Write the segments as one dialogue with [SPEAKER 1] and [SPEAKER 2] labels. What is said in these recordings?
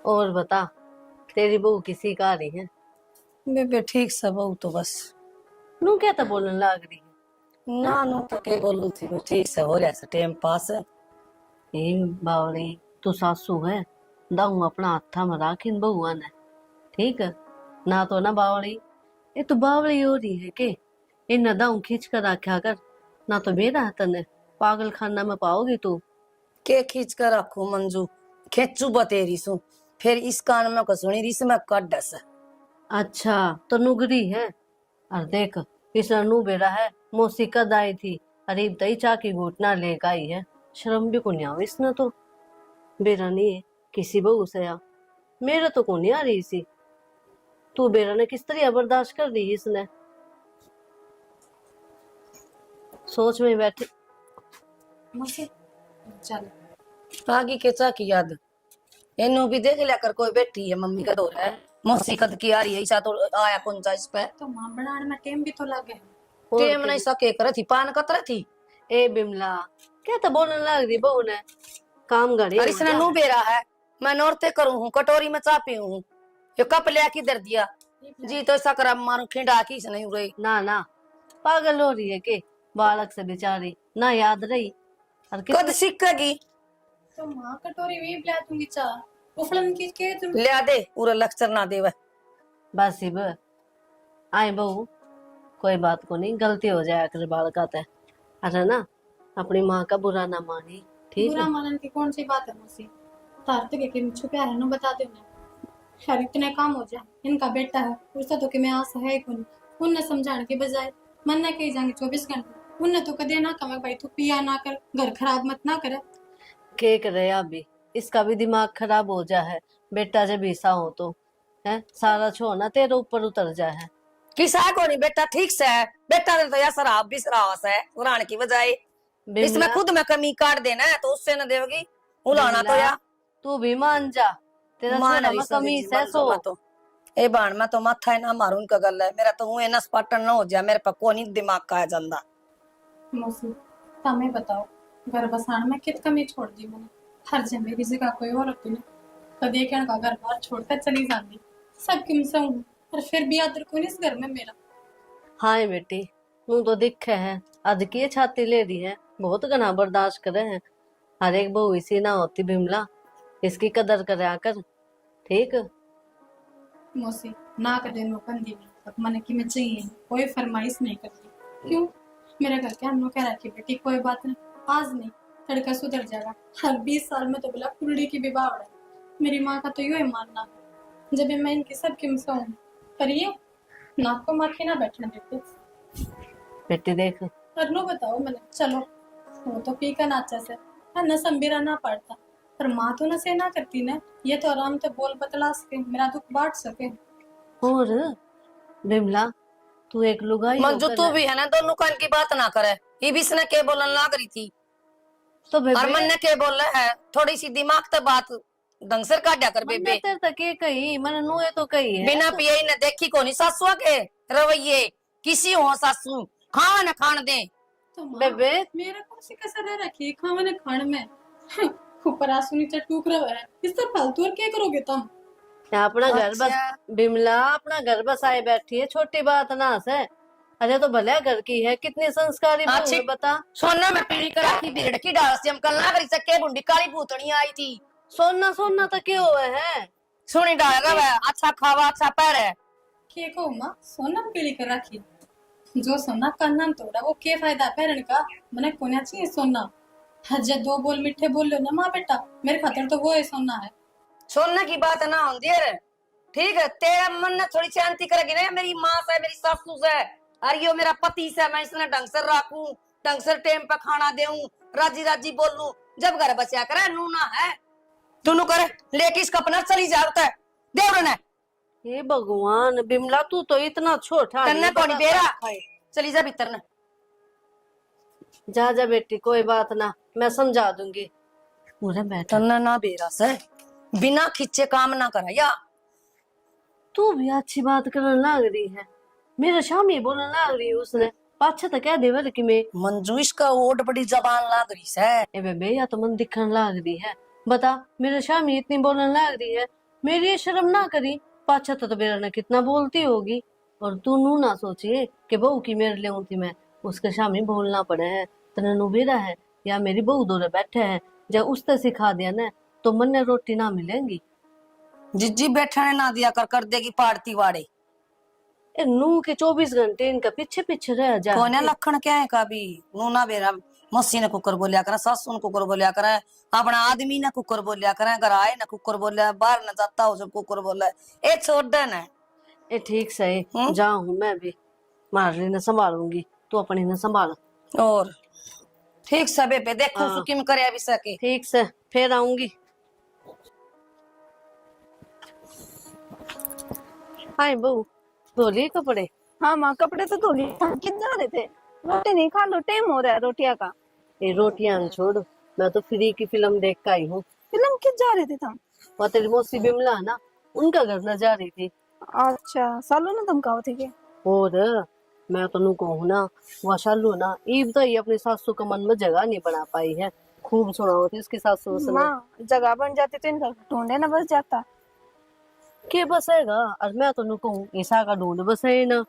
[SPEAKER 1] और बता, तेरी बहू किसी का रही है?
[SPEAKER 2] बेबे ठीक से बहू तो बस
[SPEAKER 1] नू क्या तो बोलने लग रही है?
[SPEAKER 2] ना नो तो के बोलू थी बस ठीक से हो रहा है टाइम पास।
[SPEAKER 1] ए बावली, तू सासू है, दाऊ अपना हाथा में राख इन बहुआ ने। ठीक है ना? तो ना बावली, ये तो बावली हो रही है के इन दाऊ खींच कर रखा कर, ना तो मेरा है तने पागल खाना में पाओगी तू।
[SPEAKER 2] के खींच कर रखू मंजू, खेचू बतेरी सु फिर इस कान में कसुनी रिस में कट डस।
[SPEAKER 1] अच्छा तो नुगरी है। और देख, इस नू बेरा है मौसी कद आई थी, अरीब तई चाकी घुटना लेकर आई है। शर्म भी को नहीं आवे इसने तो। बेरा नहीं है किसी बहू से या मेरा तो को नहीं आ रही सी। तू बेरा ने किस तरह बर्दाश्त कर दी इसने? सोच में बैठे
[SPEAKER 2] चल आगे के चा की याद इन्हों भी देख लिया कर, कोई बैठी है मम्मी का दौर है मौसी कद की आ रही है ऐसा तो आया कौन सा इस पे
[SPEAKER 3] तो मां बनाने में टाइम भी तो लगे।
[SPEAKER 2] टेम नहीं सके कर थी पान कतरा थी।
[SPEAKER 1] ए बिमला, क्या तो बोलने लग रही बहू ने? काम गड़ी
[SPEAKER 2] और इसने नू बेरा है मैं नौरते करूं हूँ कटोरी में चा पी हूँ ये कप लिया किधर दिया जी तो ऐसा करा मारू खिंडा की इसने रही
[SPEAKER 1] ना ना, पागल हो रही है के बालक से बेचारी ना याद रही। और
[SPEAKER 2] कद सीखेगी
[SPEAKER 3] तो मां कटोरी में पिला दूंगी चाह उफलन की के तुम
[SPEAKER 2] लिया दे पूरा लेक्चर ना दे वह।
[SPEAKER 1] बस इब आए बहू, कोई बात को नहीं, गलती हो जाए कर बालका ते। अरे ना, अपनी माँ का बुरा ना मानी, ठीक
[SPEAKER 3] बुरा
[SPEAKER 1] है?
[SPEAKER 3] मानन की कौन सी बात है मौसी? तार तक के छुपा है ना बता देना। खैर इतने काम हो जाए, इनका बेटा है उसका तो कि मैं आस है कौन। उनने समझाने के बजाय मन ने कही जाएंगे 24 घंटे। उनने तो कदे ना कहा भाई तू पिया ना कर, घर खराब मत ना करे।
[SPEAKER 1] के करे अभी इसका भी दिमाग खराब हो जा है। बेटा जब ऐसा हो तो है सारा छोड़ना तेरे ऊपर उतर जा है।
[SPEAKER 2] किसा को नहीं बेटा ठीक से है बेटा ने तो या शराब भी शराब है उड़ाने की बजाय इसमें
[SPEAKER 1] बिमला,
[SPEAKER 2] खुद में कमी काट देना है तो उससे न देगी उलाना तो या
[SPEAKER 1] तू भी मान जा, तेरा
[SPEAKER 2] मान
[SPEAKER 1] छोरा
[SPEAKER 2] रही
[SPEAKER 1] में
[SPEAKER 2] सो
[SPEAKER 1] कमी
[SPEAKER 2] जी
[SPEAKER 1] है
[SPEAKER 2] मन
[SPEAKER 1] सो।
[SPEAKER 2] तो मैं तो ए बाण मैं तो माथा है ना मारू उनका गल है मेरा तो हुए नस पाटन ना हो जाए मेरे पर कोई नहीं दिमाग का है जंदा।
[SPEAKER 3] मौसी तमें बताओ, घर बसाने में कित कमी छोड़ दी मैंने? हर जगह मेरी जगह कोई और होती ना कदे क्या का घर बार छोड़कर चली जाती। सब किम से हूँ और फिर भी आदर को नहीं इस घर में मेरा।
[SPEAKER 1] हाँ बेटी, तू तो दिखे है आज की छाती ले रही है, बहुत गना बर्दाश्त करे हैं। हर एक बहू इसी ना होती बिमला, इसकी कदर करे कर, ठीक?
[SPEAKER 3] मौसी ना कर देनो कंदी में अब मन की मैं चाहिए कोई फरमाइश नहीं करती। क्यों? मेरा घर के हम कह रखी बेटी कोई बात नहीं, आज नहीं तड़का सुधर जाएगा। हर 20 साल में तो बोला कुड़ी की विवाह है। मेरी माँ का तो यू ही मानना है जब मैं इनकी सब किम से हूँ, पर ये नाक को माखी ना बैठने देते।
[SPEAKER 1] बेटी देख,
[SPEAKER 3] पर नो बताओ मैंने चलो वो तो पी का नाचा से न संबीरा ना पड़ता, पर माँ तो न से ना करती ना, ये तो आराम से बोल बतला सके मेरा दुख बांट सके।
[SPEAKER 1] और बिमला, तू एक लुगाई
[SPEAKER 2] मंजू
[SPEAKER 1] होकर
[SPEAKER 2] तू
[SPEAKER 1] है,
[SPEAKER 2] भी है ना दोनों कान की बात ना करे ये भी इसने के बोलन लग रही थी
[SPEAKER 1] तो
[SPEAKER 2] और
[SPEAKER 1] बेबे
[SPEAKER 2] मन ने के बोल रहा है थोड़ी सी दिमाग तो बात ढंग से काटा कर
[SPEAKER 1] मैंने
[SPEAKER 2] बेबे
[SPEAKER 1] तेरे तक ये कही, मैंने नुए तो कही है।
[SPEAKER 2] बिना पिए ने देखी को नहीं सासुआ के रवैये किसी हो सासू खावा न खान दे।
[SPEAKER 3] तो माँ
[SPEAKER 1] बेबे
[SPEAKER 3] मेरा कौन सी कसर रह रखी है खाने खान में? ऊपर आंसू नीचे टूक रहा है, इस तरह फालतू और क्या करोगे तुम?
[SPEAKER 1] अपना घर बस, बिमला अपना घर बसाए बैठी है, छोटी बात ना से। अरे तो भले घर की है, कितनी संस्कारी बहू है बता।
[SPEAKER 2] सोना में पीली करा की भीड़ की डाल से हम कल ना करी सके बुंडी काली भूतनी आई थी
[SPEAKER 1] सोना सोना तो क्यों हुए है?
[SPEAKER 2] सुनी डालेगा वह अच्छा खावा अच्छा पैर है
[SPEAKER 3] के को माँ सोना में पीली कर रखी, जो सोना कान्ना तोड़ा वो के फायदा पैरन का? मैंने कोना चाहिए सोना? हज दो बोल मीठे बोल लो ना माँ बेटा, मेरे खातर तो वो है सोना है।
[SPEAKER 2] सोने की बात ना होती है ठीक है तेरा मन ने थोड़ी शांति करेगी ना मेरी माँ से मेरी सासू से और यो मेरा पति से मैं इसने ढंग से रखूं ढंग से टाइम पे खाना देऊं राजी राजी बोलूं जब घर बचा करे नूना है दोनों करे लेके इसका अपना चली जाता है देवड़ ने।
[SPEAKER 1] हे भगवान बिमला, तू तो इतना छोटा
[SPEAKER 2] कन्ना कौन बेरा चली जा भीतर ने
[SPEAKER 1] जा जा बेटी, कोई बात ना, मैं समझा दूंगी। पूरा बैठा
[SPEAKER 2] तन्ना ना बेरा से बिना खिंचे काम ना करा या
[SPEAKER 1] तू भी अच्छी बात करने लग रही है, मेरे शामी बोलने लग रही है उसने। पाछा तो कह देवर कि मैं
[SPEAKER 2] मंजू इसका ओट बड़ी जबान लाग रही से
[SPEAKER 1] ए बेबे, या तो मन दिखने लग रही है। बता, मेरे शामी इतनी बोलने लग रही है, मेरी ये शर्म ना करी, पाछा तो मेरा ना कितना बोलती होगी। और तू नू ना सोचिए कि बहू की मेरे ले थी मैं, उसके सामने बोलना पड़े है। तने नू बेरा है या मेरी बहू दोरे बैठे हैं, जब उसने सिखा दिया ना तो मन ने रोटी ना मिलेंगी।
[SPEAKER 2] जिज्जी बैठने ना दिया कर देगी पाड़ती वाड़े।
[SPEAKER 1] ए नू के 24 घंटे इनका पीछे पीछे रह जा।
[SPEAKER 2] कोने लखन क्या है कभी नू ना बेरा मस्सी ने कुकर बोलिया करे, सासू ने कुकर बोलिया करे, अपना आदमी ने कुकर बोलिया करे, घर आए ना कुकर बोलिया, बाहर न जाता हो सब कुकर बोला। ए छोड़ दे ना।
[SPEAKER 1] ए ठीक सही, जाऊं मैं भी, मारली ने संभालूंगी, तू अपनी ने संभाल।
[SPEAKER 2] और ठीक सबे पे देखो
[SPEAKER 1] हाँ।
[SPEAKER 2] सुकिम करे अभी सके।
[SPEAKER 1] ठीक से फिर आऊंगी। हाय बहू, धोली कपड़े?
[SPEAKER 4] हाँ माँ, कपड़े तो धो लिए। किधर जा रहे थे? रोटी नहीं खा लो, टाइम हो रहा है रोटियां का।
[SPEAKER 1] ये रोटियां छोड़, मैं तो फ्री की फिल्म देख के आई हूँ।
[SPEAKER 4] फिल्म किस जा रहे थे तुम?
[SPEAKER 1] वह तेरी मौसी बिमला है ना, उनका घर न जा रही थी।
[SPEAKER 4] अच्छा, सालों ने धमकाओ थे क्या?
[SPEAKER 1] और मैं तो कहूँ ना, वह शालू ना ईब तो ये अपनी सासू का मन में जगह नहीं बना पाई है। खूब सुना होती इसकी सासू से।
[SPEAKER 4] माँ, जगह बन जाती तो इनका ढूंढे ना बस जाता।
[SPEAKER 1] के बसेगा? और मैं तो कहूँ ईसा का ढूंढ बसे ना,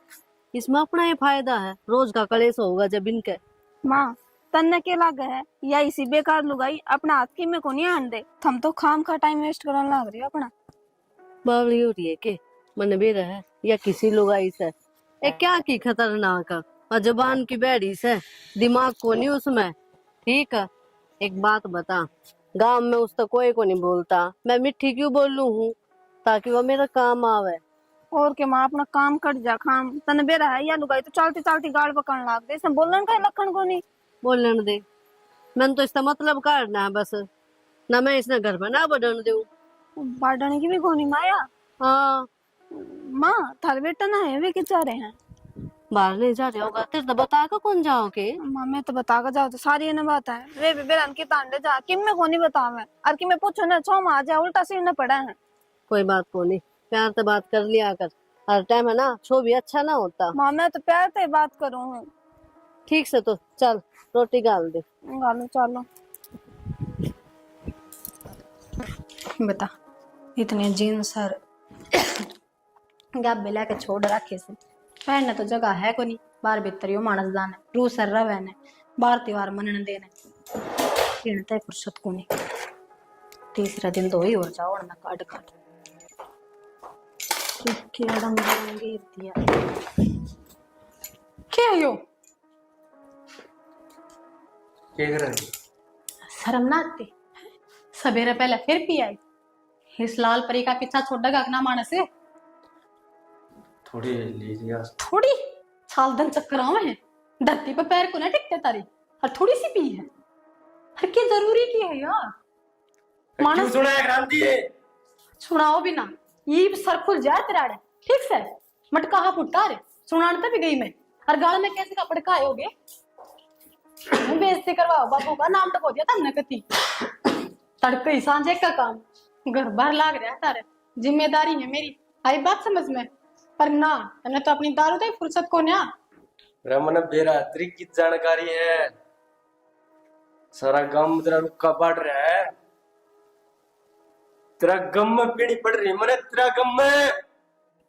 [SPEAKER 1] इसमें अपना ये फायदा है, रोज का कलेश होगा जब इनके।
[SPEAKER 4] माँ, तन्ने के लाग है या इसी बेकार लुगाई अपना हाथ की में को नहीं आन दे। हम तो खाम खा टाइम वेस्ट करने लग रही है अपना।
[SPEAKER 1] बावली हो रही है के मन भी रहे या किसी लोग आई से। ए क्या की खतरनाक है, और जबान की बैड़ी से, दिमाग को नहीं उसमें। ठीक है, एक बात बता, गांव में उस तक कोई को नहीं बोलता, मैं मिट्टी क्यों बोलूं हूँ? ताकि वो मेरा काम आवे।
[SPEAKER 4] और के माँ, अपना काम कट जा। खाम तन बेरा है या लुगाई तो चलती चलती गाड़ पकड़ने लग गई। इसमें बोलन का लखन को नहीं।
[SPEAKER 1] बोलन दे, मैंने तो इसका मतलब काटना है बस, ना मैं इसने घर में ना बढ़न दूं।
[SPEAKER 4] बाढ़ने की भी कोनी माया।
[SPEAKER 1] हाँ,
[SPEAKER 4] माँ, थारे बेटा ना है वे किस जा रहे हैं?
[SPEAKER 1] बाहर नहीं जा रहे होगा, तेरे तो बता कर कौन जाओ के?
[SPEAKER 4] माँ, मैं तो बता कर जाओ तो सारी ने बात है। वे भी बेरन की तांडे जा किम में कोनी बतावे। और कि मैं पूछो ना छो मां जा उल्टा सीने पड़ा है।
[SPEAKER 1] कोई बात को नहीं, प्यार से बात कर लिया कर, हर टाइम है ना छो भी अच्छा ना होता।
[SPEAKER 4] माँ, मैं तो प्यार से बात करूँ हूँ।
[SPEAKER 1] ठीक से, तो चल रोटी गाल दे।
[SPEAKER 4] गालो चलो।
[SPEAKER 3] बता, इतने जीन्स और गब्बे लेके छोड़ रखे से पहनने तो जगह है को नहीं। बार भीतर यो मानस जाने रू सर रवे ने बार त्योहार मनने देने इनते फुर्सत को नहीं। तीसरा दिन तो ही और जाओ ना काट काट केड़ा मरेंगे दिया। क्या यो
[SPEAKER 5] क्या कर रही?
[SPEAKER 3] शर्म ना आती? सवेरे पहले फिर पी आई। इस लाल परी का पीछा छोड़ेगा ना मानस से।
[SPEAKER 5] थोड़ी लीजिए।
[SPEAKER 3] थोड़ी साल दिन चक्कर आवे हैं, धरती पे पैर को ना टिकते तारी, और थोड़ी सी पी है। हर की जरूरी की है यार।
[SPEAKER 5] क्यों सुना है क्रांति है?
[SPEAKER 3] सुनाओ भी ना, ये सर खुल जाए तेराड़े। ठीक से मटका हा फुटका रे सुनाने तो भी गई मैं। और गाल में कैसे कपड़े का आयोगे? बेइज्जती करवाओ बाबू का नाम तो दिया तुमने कती। तड़के ही सांझे का काम घर बार लाग रहा है तारे। जिम्मेदारी है मेरी, आई बात समझ में। पर ना तने तो अपनी दारू तो फुर्सत को ना।
[SPEAKER 5] रमन बेरा त्रिक की जानकारी है, सारा गम तेरा रुक्का पड़ रहा है। तेरा गम में पीड़ी पड़ रही मने, तेरा गम में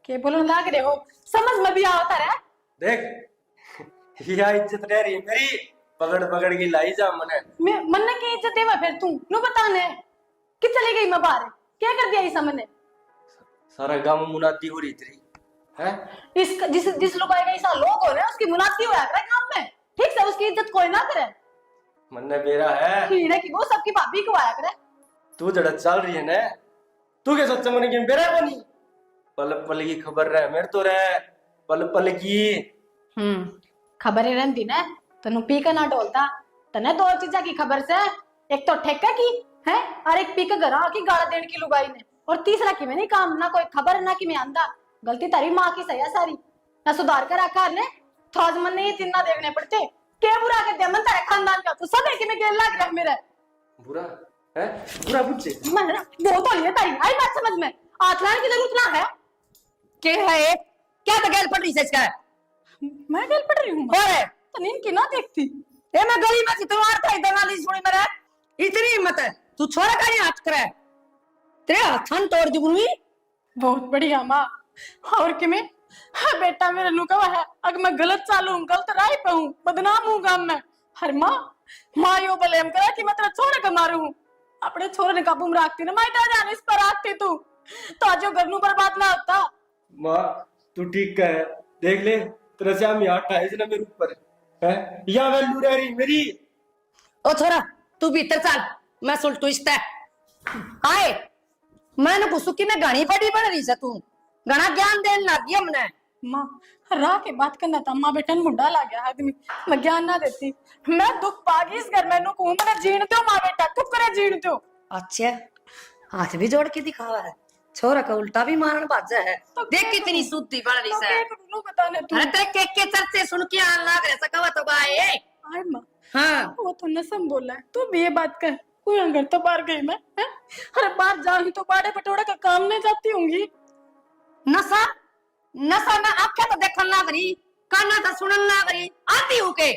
[SPEAKER 3] के बोलने लाग रहे हो, समझ में भी आता रहा।
[SPEAKER 5] देख यह इज्जत रह रही मेरी, पकड़ पकड़ के लाई जा मने।
[SPEAKER 3] मैं मन की इज्जत देवा फिर तू नु बताने कि चली गई मैं बाहर क्या कर दिया इस मैंने।
[SPEAKER 5] सारा गम मुनादी हो रही तेरी है।
[SPEAKER 3] इस जिस लोग आएगा ऐसा लोग हो रहे हैं उसकी मुनादी होया करे काम में। ठीक से उसकी इज्जत कोई ना करे।
[SPEAKER 5] मन बेरा है
[SPEAKER 3] कीड़े की वो सबकी भाभी को आया करे।
[SPEAKER 5] तू जड़ा चल रही है ना, तू क्या सोचा मन की बेरा बनी? पल पल की खबर रहे मेरे तो रहे पल पल की।
[SPEAKER 3] खबरें रहती ना तनु पी का ना डोलता। तने दो चीजा की खबर से, एक तो ठेका की है और एक पी के घर आके गाला देने की लुगाई ने, और तीसरा की में नहीं काम ना कोई खबर ना कि मैं आंदा। गलती तारी माँ की सही है सारी, ना सुधार कर आकार ने थोज मन ने ये तीन ना देखने पड़ते। क्या बुरा कर दिया मन तारे खानदान का, तो सब है कि मैं गेल लाग रहा मेरे
[SPEAKER 5] बुरा है, बुरा बुझे
[SPEAKER 3] मन वो तो ये तारी आई बात समझ में। आचलाने की जरूरत ना है।
[SPEAKER 2] के है क्या तो गैल पड़ रही है इसका?
[SPEAKER 3] मैं गेल पड़ रही हूँ
[SPEAKER 2] और
[SPEAKER 3] तो नींद की ना देखती।
[SPEAKER 2] ए मैं गली में थी तुम्हार था दलाली सुनी मेरे। इतनी हिम्मत है तू छोरा का नहीं हाथ करे, तेरे हाथन तोड़ दूंगी।
[SPEAKER 3] बहुत बढ़िया माँ। और कि मैं हाँ बेटा मेरे नु कहा है अगर मैं गलत चालू गलत राह पे हूँ बदनाम हूँ गांव में। हर माँ यो बलेम करा कि मैं तेरा छोरे का मारू हूँ। अपने छोरे ने काबू में रखती ना माइटा जाने इस पर रखती तू तो आज घर नु बर्बाद ना होता।
[SPEAKER 5] माँ तू ठीक कह, देख ले तेरा श्याम यहाँ है ना मेरे ऊपर है, या वैल्यू रह रही मेरी।
[SPEAKER 2] ओ छोरा तू भीतर चल, मैं सुलटू इस्ता आए। मैंने पूछू कि मैं घनी बड़ी बन रही से तू घना ज्ञान देने लग गई हमने।
[SPEAKER 3] माँ राह के बात करना था माँ बेटा मुंडा ला गया आदमी मैं ज्ञान ना देती। मैं दुख पागी इस घर में कहूँ मैंने जीण दो माँ बेटा तू करे जीण दो।
[SPEAKER 2] अच्छा हाथ भी जोड़ के दिखावा है, छोरा का उल्टा भी मारन बाजा है।
[SPEAKER 3] तो
[SPEAKER 2] देख कितनी शुद्धि बन रही है।
[SPEAKER 3] तो बताने तू।
[SPEAKER 2] अरे तेरे के चर्चे सुन के आन लाग रहे सकवा तो बाए।
[SPEAKER 3] आए माँ
[SPEAKER 2] हाँ
[SPEAKER 3] वो तो नसम बोला है तू भी ये बात कर कोई अंगर तो बाहर गई मैं है? अरे बाहर जाऊंगी तो बाड़े पटोड़े का काम नहीं जाती होंगी।
[SPEAKER 2] नशा नशा में आंखें तो देखन लाग रही काना तो सुनन लाग रही आती हूँ के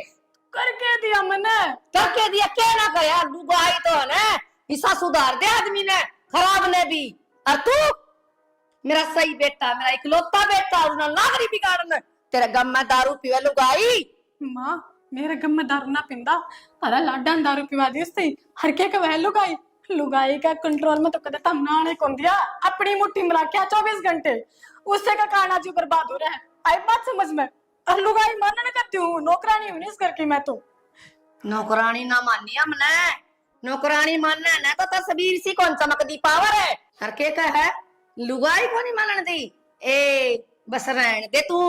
[SPEAKER 3] करके दिया मैंने
[SPEAKER 2] करके दिया क्या ना गया लुगाई तो है ना हिस्सा सुधार दे आदमी ने खराब ने भी। और तू मेरा सही बेटा मेरा इकलौता बेटा और ना नागरी बिगाड़न तेरे गम में दारू पीवे लुगाई।
[SPEAKER 3] माँ मेरे गम में दारू ना पिंदा अरे लाडा दारू पिवा दी उससे हर के वह लुगाई लुगाई का कंट्रोल में तो कदे तम नाने कौन दिया अपनी मुट्ठी में रखा 24 घंटे उससे का काना जो बर्बाद हो रहा है। आई बात समझ में और लुगाई मानना नहीं करती हूँ नौकरानी हूँ इस घर की मैं तो।
[SPEAKER 2] नौकरानी ना मानी हमने नौकरानी मानना है ना तो तस्वीर सी कौन चमकदी पावर है हर के का है लुगाई को नहीं मानने दी। ए बस रहने दे तू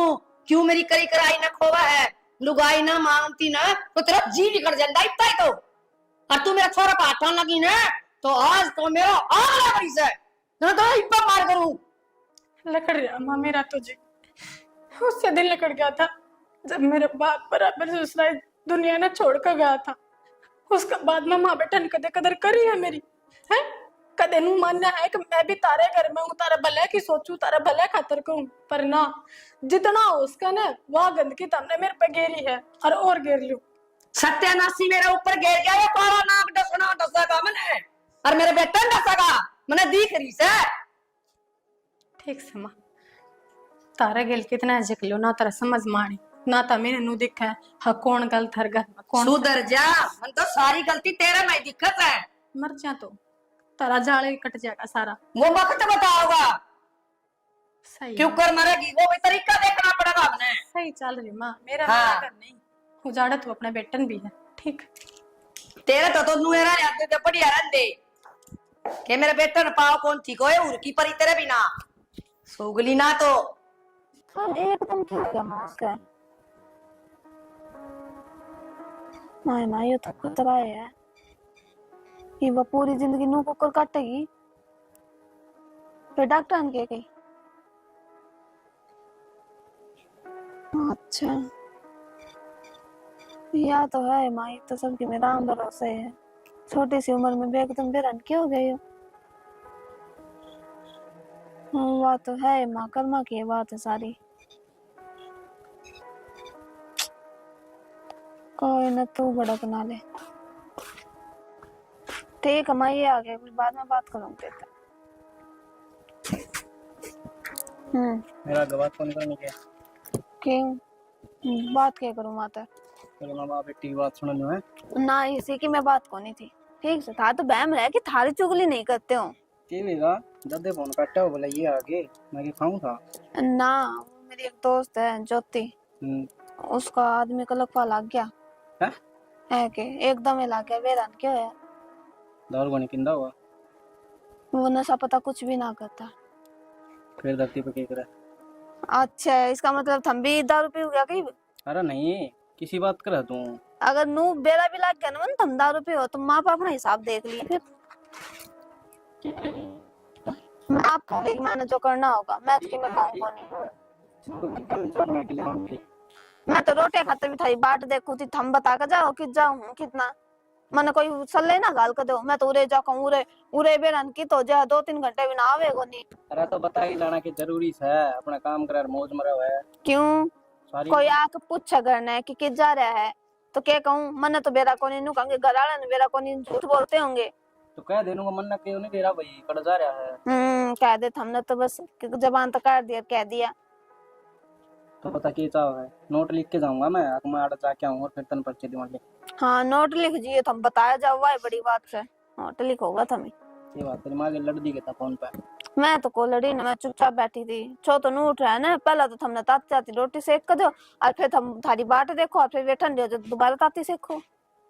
[SPEAKER 2] क्यों मेरी करी कराई ना खोवा है लुगाई ना मानती ना तो तेरा जी बिगड़ जाता इतना ही तो। और तू मेरा छोरा पाठन लगी ना तो आज तो मेरा आग लग रही है ना तो इब्बा मार करूं।
[SPEAKER 3] लकड़ गया माँ मेरा तो जी उससे दिल लकड़ गया था जब मेरे बाप बराबर ससुराल दुनिया ने छोड़ कर गया था। उसके बाद में माँ बेटा ने कदे कदर करी है मेरी है कदे नू मानना है कि मैं भी तारे घर में हूँ तारा भले की सोचू तारा भले खातर कहूँ पर ना जितना हो उसका ना वह गंदगी तुमने मेरे पे घेरी है और घेर लू।
[SPEAKER 2] सत्यानाशी मेरे ऊपर गिर गया ये कोरा नाक डसना डसेगा मैंने और मेरे बेटे ने डसेगा मैंने दिख रही से।
[SPEAKER 3] ठीक से माँ तारा गेल कितना झक लो ना तारा समझ मानी ना था मैंने नू दिखा है हाँ कौन गलत हर घर में कौन
[SPEAKER 2] सुधर जा मन तो सारी गलती तेरे में दिक्कत है।
[SPEAKER 3] मर जा तो तारा जाले कट जाएगा सारा
[SPEAKER 2] वो वक्त बताओगा
[SPEAKER 3] सही
[SPEAKER 2] क्यों कर मरेगी वो भी तरीका देखना पड़ेगा हमने।
[SPEAKER 3] सही चल रही माँ मेरा
[SPEAKER 2] हाँ।
[SPEAKER 3] मेरा घर नहीं उजाड़ा तो अपने बेटन भी है ठीक।
[SPEAKER 2] तेरे तो नुएरा याद दे बढ़िया रहंदे के मेरे बेटे ने पाव कौन थी कोई उर की परी तेरे बिना सोगली ना तो
[SPEAKER 4] एकदम ठीक है माँ उसका माए माए ये तो खतरा है कि वो पूरी जिंदगी नू कुकर काटेगी फिर डॉक्टर ने कही अच्छा या तो है माई तो सबकी में राम भरोसे है छोटी सी उम्र में एकदम बेरन क्यों हो गई हो। बात तो है माँ कर्मा की बात है सारी कोई न तू भड़क ना ले ठीक है मैं ये आ गया बाद में बात करूंगी
[SPEAKER 6] मेरा गवात फोन करने के
[SPEAKER 4] कि बात क्या करूं माता
[SPEAKER 6] चलो मामा बेटी की बात सुन लो है
[SPEAKER 4] ना इसी की मैं बात कोनी थी ठीक से था तो बहम रहा कि थारी चुगली नहीं करते हो
[SPEAKER 6] के लेगा ददे फोन काटा हो बोला ये आगे मैं के खाऊं था
[SPEAKER 4] ना मेरी एक दोस्त है ज्योति उसका आदमी को लकवा लग गया है के एकदम ही लग गया वेरान क्यों है
[SPEAKER 6] दारू को नहीं पिंदा हुआ
[SPEAKER 4] वो नशा पता कुछ भी ना करता
[SPEAKER 6] फिर धरती पे क्या करे।
[SPEAKER 4] अच्छा इसका मतलब थम भी दारू पी गया कहीं
[SPEAKER 6] अरे नहीं किसी बात कर तू
[SPEAKER 4] अगर नू बेरा भी लग गया ना मन तुम दारू पी हो तो माँ बाप अपना हिसाब देख लिए फिर मैं आपको मैंने जो करना होगा मैं उसकी मैं कहूँगा नहीं मैं तो रोटी खाते भी थारी बाट देखू थी थम बता कर जाओ कि जाऊँ कितना मैंने कोई सल्ले ना गाल कर दो मैं तो उरे जाऊँ उरे उरे बेरन की तो जा 2-3 घंटे भी ना आवेगो नहीं।
[SPEAKER 6] अरे तो बता ही लाना कि जरूरी है अपना काम कर मौज मरा है
[SPEAKER 4] क्यों
[SPEAKER 6] सारी
[SPEAKER 4] कोई आके पूछा करना है कि जा रहा है तो क्या कहूँ मैंने तो बेरा को नहीं कहूँगे घर वाले ने बेरा को नहीं झूठ बोलते होंगे
[SPEAKER 6] तो कह देने को मन ना क्यों नहीं दे रहा भाई, कड़ जा रहा है।
[SPEAKER 4] कह दे हमने तो बस जबान तक काट दिया, कह दिया।
[SPEAKER 6] तो पता क्या चाह है, नोट लिख के जाऊंगा मैं आड़ जाके आऊंगा और फिर तन पर्चे दूंगा।
[SPEAKER 4] हाँ नोट लिख जिए, तुम बताया जाओ, वाह बड़ी बात है, नोट लिखोगा तुम्हें।
[SPEAKER 6] ये बात तेरी माँ के लड़ दी था फोन पे।
[SPEAKER 4] मैं तो कोलड़ी ना, मैं चुपचाप बैठी थी। छो तो नू उठ रहा है ना, पहला तो तुमने ताती ताती रोटी सेक कर दो, और फिर तुम थारी बाट देखो, और फिर वे ठंडे हो जाए दोबारा ताती सेको,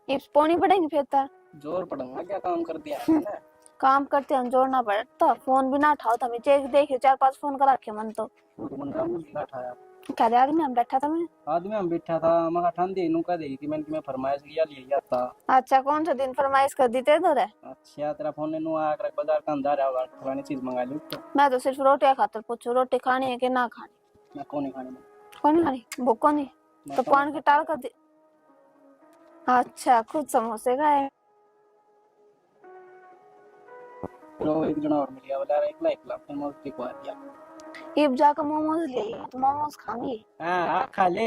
[SPEAKER 4] ये पौनी पड़ेगी फिर तो।
[SPEAKER 6] जोर पड़ूंगा, क्या काम कर दिया है ना।
[SPEAKER 4] काम करते हम जोड़ना पड़ता, फोन भी ना उठाओ तुम, चेक देखियो 4-5 फोन करा के मन तो
[SPEAKER 6] बंदा मुझे उठाया।
[SPEAKER 4] कह दे आदमी हम बैठा था मैं।
[SPEAKER 6] आदमी हम बैठा था, मैं ठंडी नु कह दे कि मैं फरमाइश किया लिए जाता।
[SPEAKER 4] अच्छा कौन सा दिन फरमाइश कर दी थे तो रे?
[SPEAKER 6] अच्छा तेरा फोन ने नु आकर बाजार का अंदर आ होगा, पुरानी चीज मंगा ली तो।
[SPEAKER 4] मैं तो सिर्फ रोटियां खातर पूछू, रोटी खानी है कि ना खानी?
[SPEAKER 6] मैं कौन नहीं खाने में।
[SPEAKER 4] कौन नहीं खानी? भूख नहीं तो पान की टाल कर दी। अच्छा खुद समोसे खाए?
[SPEAKER 6] तो एक जना और मिल गया, बोला एक लाख फिर मोती को आ दिया।
[SPEAKER 4] इब जाकर मोमोज ले आई, तो मोमोज खाऊंगी।
[SPEAKER 6] हां खा ले।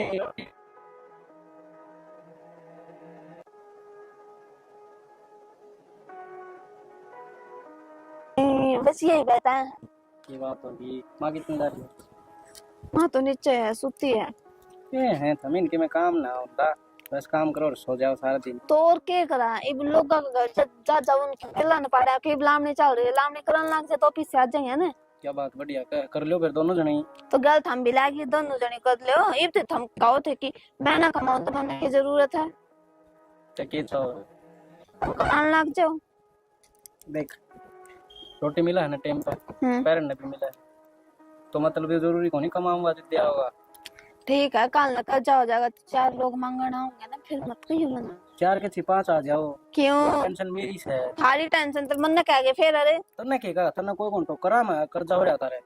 [SPEAKER 4] बस यही बात है।
[SPEAKER 6] ये बात होगी। मां कितनी जा रही है?
[SPEAKER 4] माँ तो नीचे है, सुती है।
[SPEAKER 6] ये हैं थमीन के में काम ना होता, बस काम करो और सो जाओ सारा दिन।
[SPEAKER 4] तो और क्या करा, इब लोग का घर जा जा उनकी मिला न पाड़ा कि लामनी चल रही है, लामनी करन लाग से तो ऑफिस से आ जाएंगे ना।
[SPEAKER 6] क्या बात, बढ़िया कर लो फिर दोनों जने।
[SPEAKER 4] तो गल थम भी लागी, दोनों जने कर लो। इब तो थम कहो थे कि मैं ना कमाऊं तो मैंने की जरूरत है,
[SPEAKER 6] के तो
[SPEAKER 4] कमाने लग जाओ।
[SPEAKER 6] देख रोटी मिला है ना टाइम पर, पैरन ने भी मिला है, तो मतलब ये जरूरी को नहीं कमाऊंगा तो दिया होगा।
[SPEAKER 4] ठीक है कल न जा हो जाएगा, 4 लोग मांगना होंगे ना, फिर मत कहियो ना।
[SPEAKER 6] 4 के 5 आ जाओ।
[SPEAKER 4] क्यों
[SPEAKER 6] टेंशन मेरी से है।
[SPEAKER 4] थारी टेंशन तो मन ने कह गए फिर? अरे
[SPEAKER 6] तन्ने के का तन्ने कोई कौन टोकरा में कर्जा हो रहा रे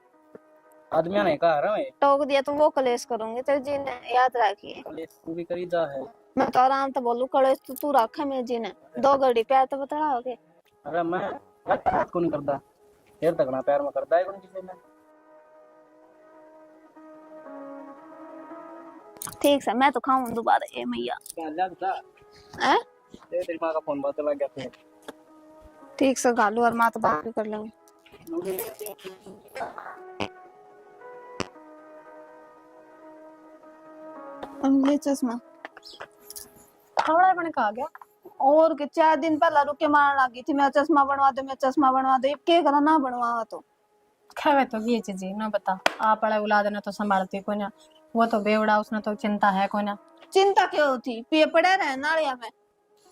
[SPEAKER 6] आदमी ने कहा रे मैं
[SPEAKER 4] टोक दिया तो वो कलेश करूंगी तेरे जी ने, याद रखिए।
[SPEAKER 6] तू भी करी जा है।
[SPEAKER 4] मैं तो आराम तो बोलू, कलेश तो तू रखा मेरे जी ने, 2 घड़ी प्यार तो बताओगे।
[SPEAKER 6] अरे मैं बात को नहीं करता, फिर तक ना पैर में करता है कौन किसी ने।
[SPEAKER 4] ठीक है मैं तो खाऊं दोबारा ये मैया।
[SPEAKER 6] क्या लगता
[SPEAKER 4] हैं?
[SPEAKER 6] तेरी मां का फोन बात लग गया फिर।
[SPEAKER 4] ठीक से गालू और माँ तो बात भी कर लेंगे। ये चश्मा
[SPEAKER 3] थोड़ा बन का आ गया।
[SPEAKER 4] और के 4 दिन पहला रुके मारने लगी थी, मैं चश्मा बनवा दे, मैं चश्मा बनवा दे, के करा ना बनवा तो
[SPEAKER 3] खावे तो ये चीज ना बता, आप पड़ा औलाद ने तो संभालती को ना, वो तो बेवड़ा, उसने तो चिंता है को ना।
[SPEAKER 4] चिंता क्यों होती, पे पड़े रहे नालिया में।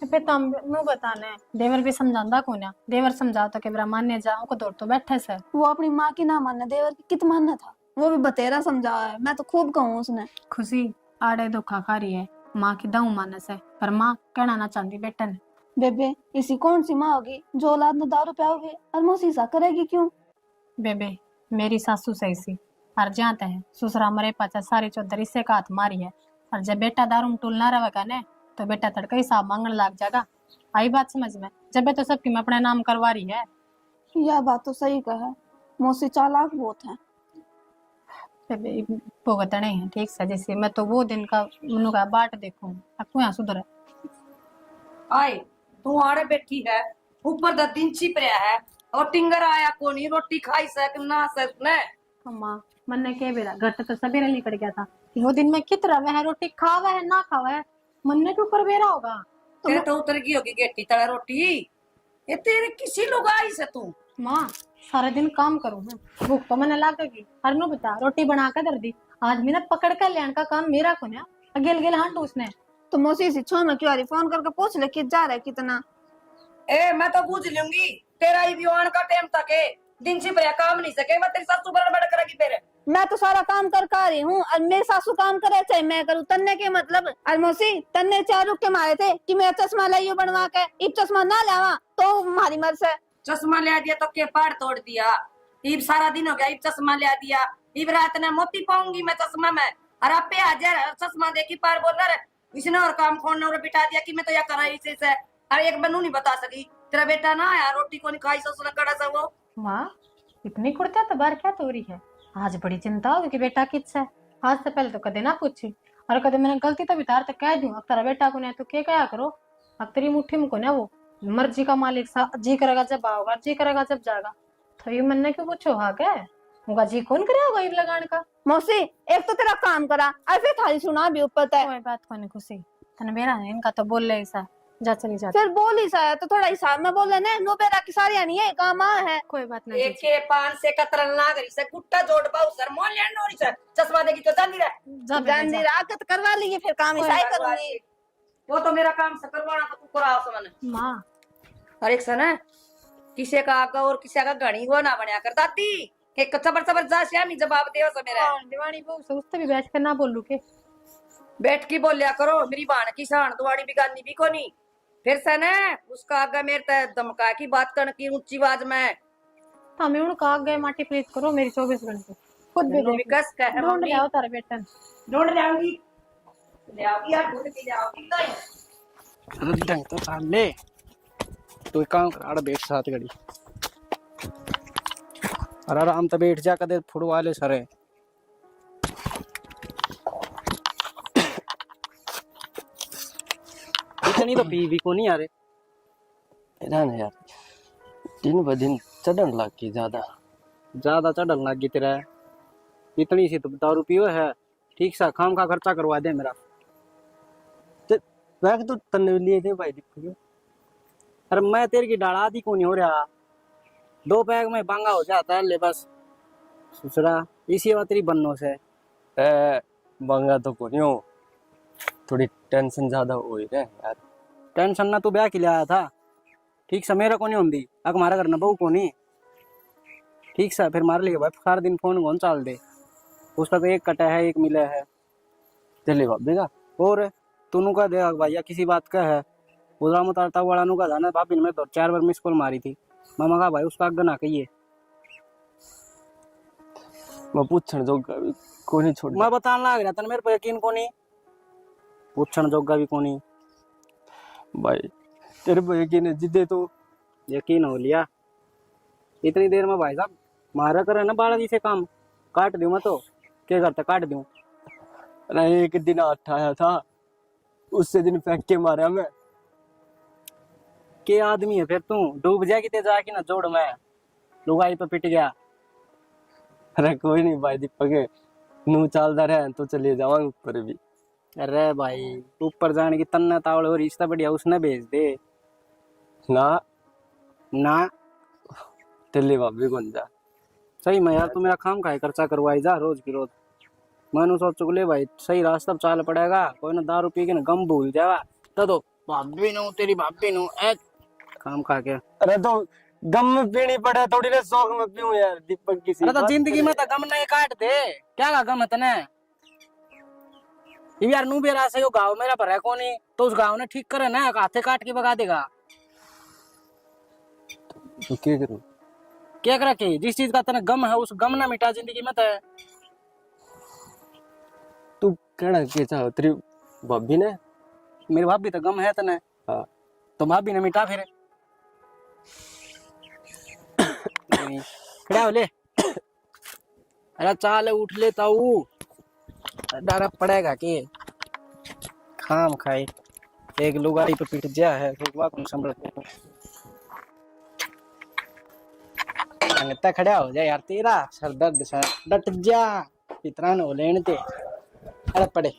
[SPEAKER 3] पे तम नु बताने देवर भी समझांदा को ना, देवर समझाओ तो केवरा मान्य जाओ को दौड़ तो बैठे से।
[SPEAKER 4] वो अपनी माँ की ना मानना, देवर की कित मानना था, वो भी बतेरा समझाया है, मैं तो खूब कहूँ उसने।
[SPEAKER 3] खुशी आड़े धोखा खा रही है, माँ की दाऊ मानस है, पर माँ कहना ना चाहती बेटा ने।
[SPEAKER 4] बेबे इसी कौन सी माँ होगी जो औलाद ने दारू पियाओगे और मोसी सा करेगी क्यों?
[SPEAKER 3] बेबे मेरी सासू सही सी और जानते हैं ससुरा मरे पाचा सारी चौधरी से का हाथ मारी है, और जब बेटा दारू में टूल ना रहेगा ने तो बेटा तड़का ही साहब मांगने लग जाएगा। आई बात समझ में? जब तो सबकी मैं अपने नाम करवा रही है।
[SPEAKER 4] यह बात तो सही कहा, मोसी चालाक बहुत है।
[SPEAKER 3] बेबे भुगत नहीं है ठीक से, जैसे मैं तो वो दिन का मनु का बाट देखूं आपको यहाँ सुधर
[SPEAKER 2] आए तू आड़े बैठी है, ऊपर द दिन छिप रहा है और टिंगर आया कोनी रोटी खाई सक ना सक ने।
[SPEAKER 3] अम्मा मन ने के बेरा घर तो सवेरे निकल गया था, वो दिन में कितना वह रोटी खावा है ना खावा है, मन ने के ऊपर बेरा होगा।
[SPEAKER 2] तेरे तो उतर गई होगी गेटी तड़ा रोटी, ये तेरे किसी लोग आई से तू।
[SPEAKER 3] माँ सारा दिन काम करूँ भूख तो मैंने लागेगी, हर नो बता रोटी बना कर दर दी, आज मैंने पकड़ कर लेने का काम मेरा को ना, अगेल गेल हंट उसने।
[SPEAKER 4] तो मोसी से छो में क्यों आ रही, फोन करके पूछ ले कि जा रहा है कितना।
[SPEAKER 2] ए मैं तो पूछ लूंगी, तेरा ही विवान का टाइम तक है, दिन छिप रहा काम नहीं सके, मैं तेरी सासू बड़ करेगी फिर।
[SPEAKER 4] मैं तो सारा काम कर का रही हूँ और मेरी सासू काम करे चाहे मैं करूँ, तन्ने के मतलब। और मौसी तन्ने 4 रुक के मारे थे कि मेरा चश्मा लाइयो बनवा के, इब चश्मा ना लावा तो हमारी मर्ज है।
[SPEAKER 2] चश्मा ले दिया तो के पार तोड़ दिया, इब सारा दिन हो गया, इब चश्मा ले दिया, इब रात ने मोती पाऊंगी मैं चश्मा में, और आप पे हजार चश्मा देखी पार बोल रहा इसने और काम खोलने और बिठा दिया कि मैं तो यह कर रही से अरे एक बनू नहीं बता सकी, तेरा बेटा ना आया रोटी को नहीं खाई ससुर कड़ा सा वो।
[SPEAKER 3] माँ इतनी कुर्ता तो बार क्या तो रही है, आज बड़ी चिंता होगी कि बेटा किस है, आज से पहले तो कदे ना पूछी, और कदे मैंने गलती तो बितार तक कह दूं, अब तेरा बेटा को नहीं तो क्या करो, अब तेरी मुट्ठी में को ना वो मर्जी का मालिक सा जी करेगा जब आओगा, जी करेगा जब जाएगा। तो ये मन ने क्यों पूछो हाँ क्या उनका जी कौन करेगा ईद लगाने का।
[SPEAKER 4] मौसी एक तो तेरा काम करा ऐसे थाली सुना भी ऊपर तय।
[SPEAKER 3] कोई बात कोनी खुशी तने बेरा है इनका तो बोल ले ऐसा जा चली जा।
[SPEAKER 4] फिर बोल ही सा तो थोड़ा हिसाब में बोल लेने नो बेरा की सारी नहीं है काम है।
[SPEAKER 3] कोई बात नहीं
[SPEAKER 2] एक के पान से कतरन ना करी से गुट्टा जोड़ पाऊ सर मोल लेन नोरी सर चश्मा देगी तो जानी रे
[SPEAKER 3] जा बेटा,
[SPEAKER 4] गांधी
[SPEAKER 3] जा।
[SPEAKER 4] राकत करवा लीजिए फिर काम ऐसा ही करूंगी।
[SPEAKER 2] वो तो मेरा काम से करवाना तो तू कराओ समन
[SPEAKER 3] माँ
[SPEAKER 2] हर एक सन किसी का आका और किसी का घड़ी वो ना बनया कर दाती के सबर सबर जा श्यामी जवाब देओ सो मेरा
[SPEAKER 3] हाँ, दीवानी बहू से उससे भी बैठ कर ना बोलू के
[SPEAKER 2] बैठ की बोलिया करो मेरी बाण की शान दुआड़ी भी गानी भी कोनी फिर से न उसका आगे मेरे ते धमका की बात करने की ऊंची आवाज में
[SPEAKER 3] हमें उनका आग गए माटी प्रीत करो मेरी 24 घंटे खुद भी
[SPEAKER 2] नो
[SPEAKER 3] देख
[SPEAKER 2] विकास का है
[SPEAKER 3] ढूंढ
[SPEAKER 2] मम्मी
[SPEAKER 3] ले आओ तारे बेटन
[SPEAKER 2] ढूंढ ले आऊंगी यार ढूंढ के ले आऊंगी तो
[SPEAKER 6] ढंग तो चाल ले तो एक काम कर आड़ा बैठ साथ घड़ी अरे आराम तो बैठ जा कदे फुड़ वाले सरे इतनी तो पी भी को नहीं आ रहे
[SPEAKER 5] ना ना यार दिन ब दिन चढ़न लग गई
[SPEAKER 6] ज्यादा चढ़न लग गई तेरा इतनी सी तो दारू पियो है ठीक सा खाम का खर्चा करवा दे मेरा
[SPEAKER 5] बैग तो तन्ने लिए थे भाई दीपक
[SPEAKER 6] अरे मैं तेरे की डाला दी को नहीं हो रहा 2 पैग में बांगा हो जाता है ले बस सुसरा इसी बात तेरी बन्नों से
[SPEAKER 5] ए मंगा तो को नहीं हो थोड़ी टेंशन ज्यादा हो रही है यार
[SPEAKER 6] टेंशन ना तू ब्याह के लिए आया था ठीक सा मेरा को नहीं होंगी अग मारा करना बहू को नहीं ठीक सा फिर मार लिया भाई सारा दिन फोन कौन चाल दे उसका तो एक कटा है एक मिला है
[SPEAKER 5] चले भाभी का
[SPEAKER 6] और तूनू का दे भैया किसी बात का है उधरा मुतारता वाला नु का था ना भाभी ने मैं तो 4 बार मिस कॉल मारी थी मामा का भाई उसका अग ना कहिए
[SPEAKER 5] मैं पूछण जोगा भी को नहीं छोड़
[SPEAKER 6] मैं बताने लग रहा था मेरे पे यकीन को नहीं पूछण जोगा भी को नहीं
[SPEAKER 5] भाई तेरे पे यकीन है जिदे तो
[SPEAKER 6] यकीन हो लिया इतनी देर में भाई साहब मारा करे ना बालाजी से काम काट दूं मैं तो क्या करता काट दूं
[SPEAKER 5] अरे एक दिन हाथ आया था उससे दिन फेंक के मारा मैं
[SPEAKER 6] के आदमी है फिर तू डूब जाएगी ते जाके ना जोड़ में लुगाई पे पिट गया
[SPEAKER 5] अरे कोई नहीं भाई दीपक नू चलता रहे तो चले जावांगे ऊपर भी
[SPEAKER 6] अरे भाई ऊपर जाने की तन्ना तावड़ और रिश्ता बढ़िया उसने भेज दे
[SPEAKER 5] ना
[SPEAKER 6] ना
[SPEAKER 5] तेले भाभी कौन जा
[SPEAKER 6] सही में यार तू मेरा काम का खर्चा करवाई जा रोज की रोज मैंने सोच चुके भाई सही रास्ता पे चाल पड़ेगा कोई ना दारू पी के ना गम भूल जावा तो भाभी नु तेरी भाभी नु काम खा के
[SPEAKER 5] अरे तो गम में पीनी पड़े थोड़ी ना शौक में पीऊं यार दीपक की
[SPEAKER 6] अरे तो जिंदगी में तो गम नहीं काट दे क्या का गम है तने ये यार नू बेरा से यो गांव मेरा भरा कोनी तो उस गांव ने ठीक करे ना हाथे काट के भगा देगा
[SPEAKER 5] तो क्या करूं
[SPEAKER 6] क्या करा के जिस चीज का तने गम है उस गम ना मिटा जिंदगी में तो
[SPEAKER 5] तू कहना के चाहो तेरी भाभी ने
[SPEAKER 6] मेरी भाभी तो गम है तने
[SPEAKER 5] हाँ
[SPEAKER 6] तो भाभी ने मिटा फिर खड़ा हो ले अरे चाल उठ लेता हूँ डर पड़ेगा कि खाम खाए एक लुगाई पे पिट जा है लुगा कौन संभल अंगता खड़ा हो जा यार तेरा सर दर्द सर डट जा इतना न हो लेने ते अरे पड़े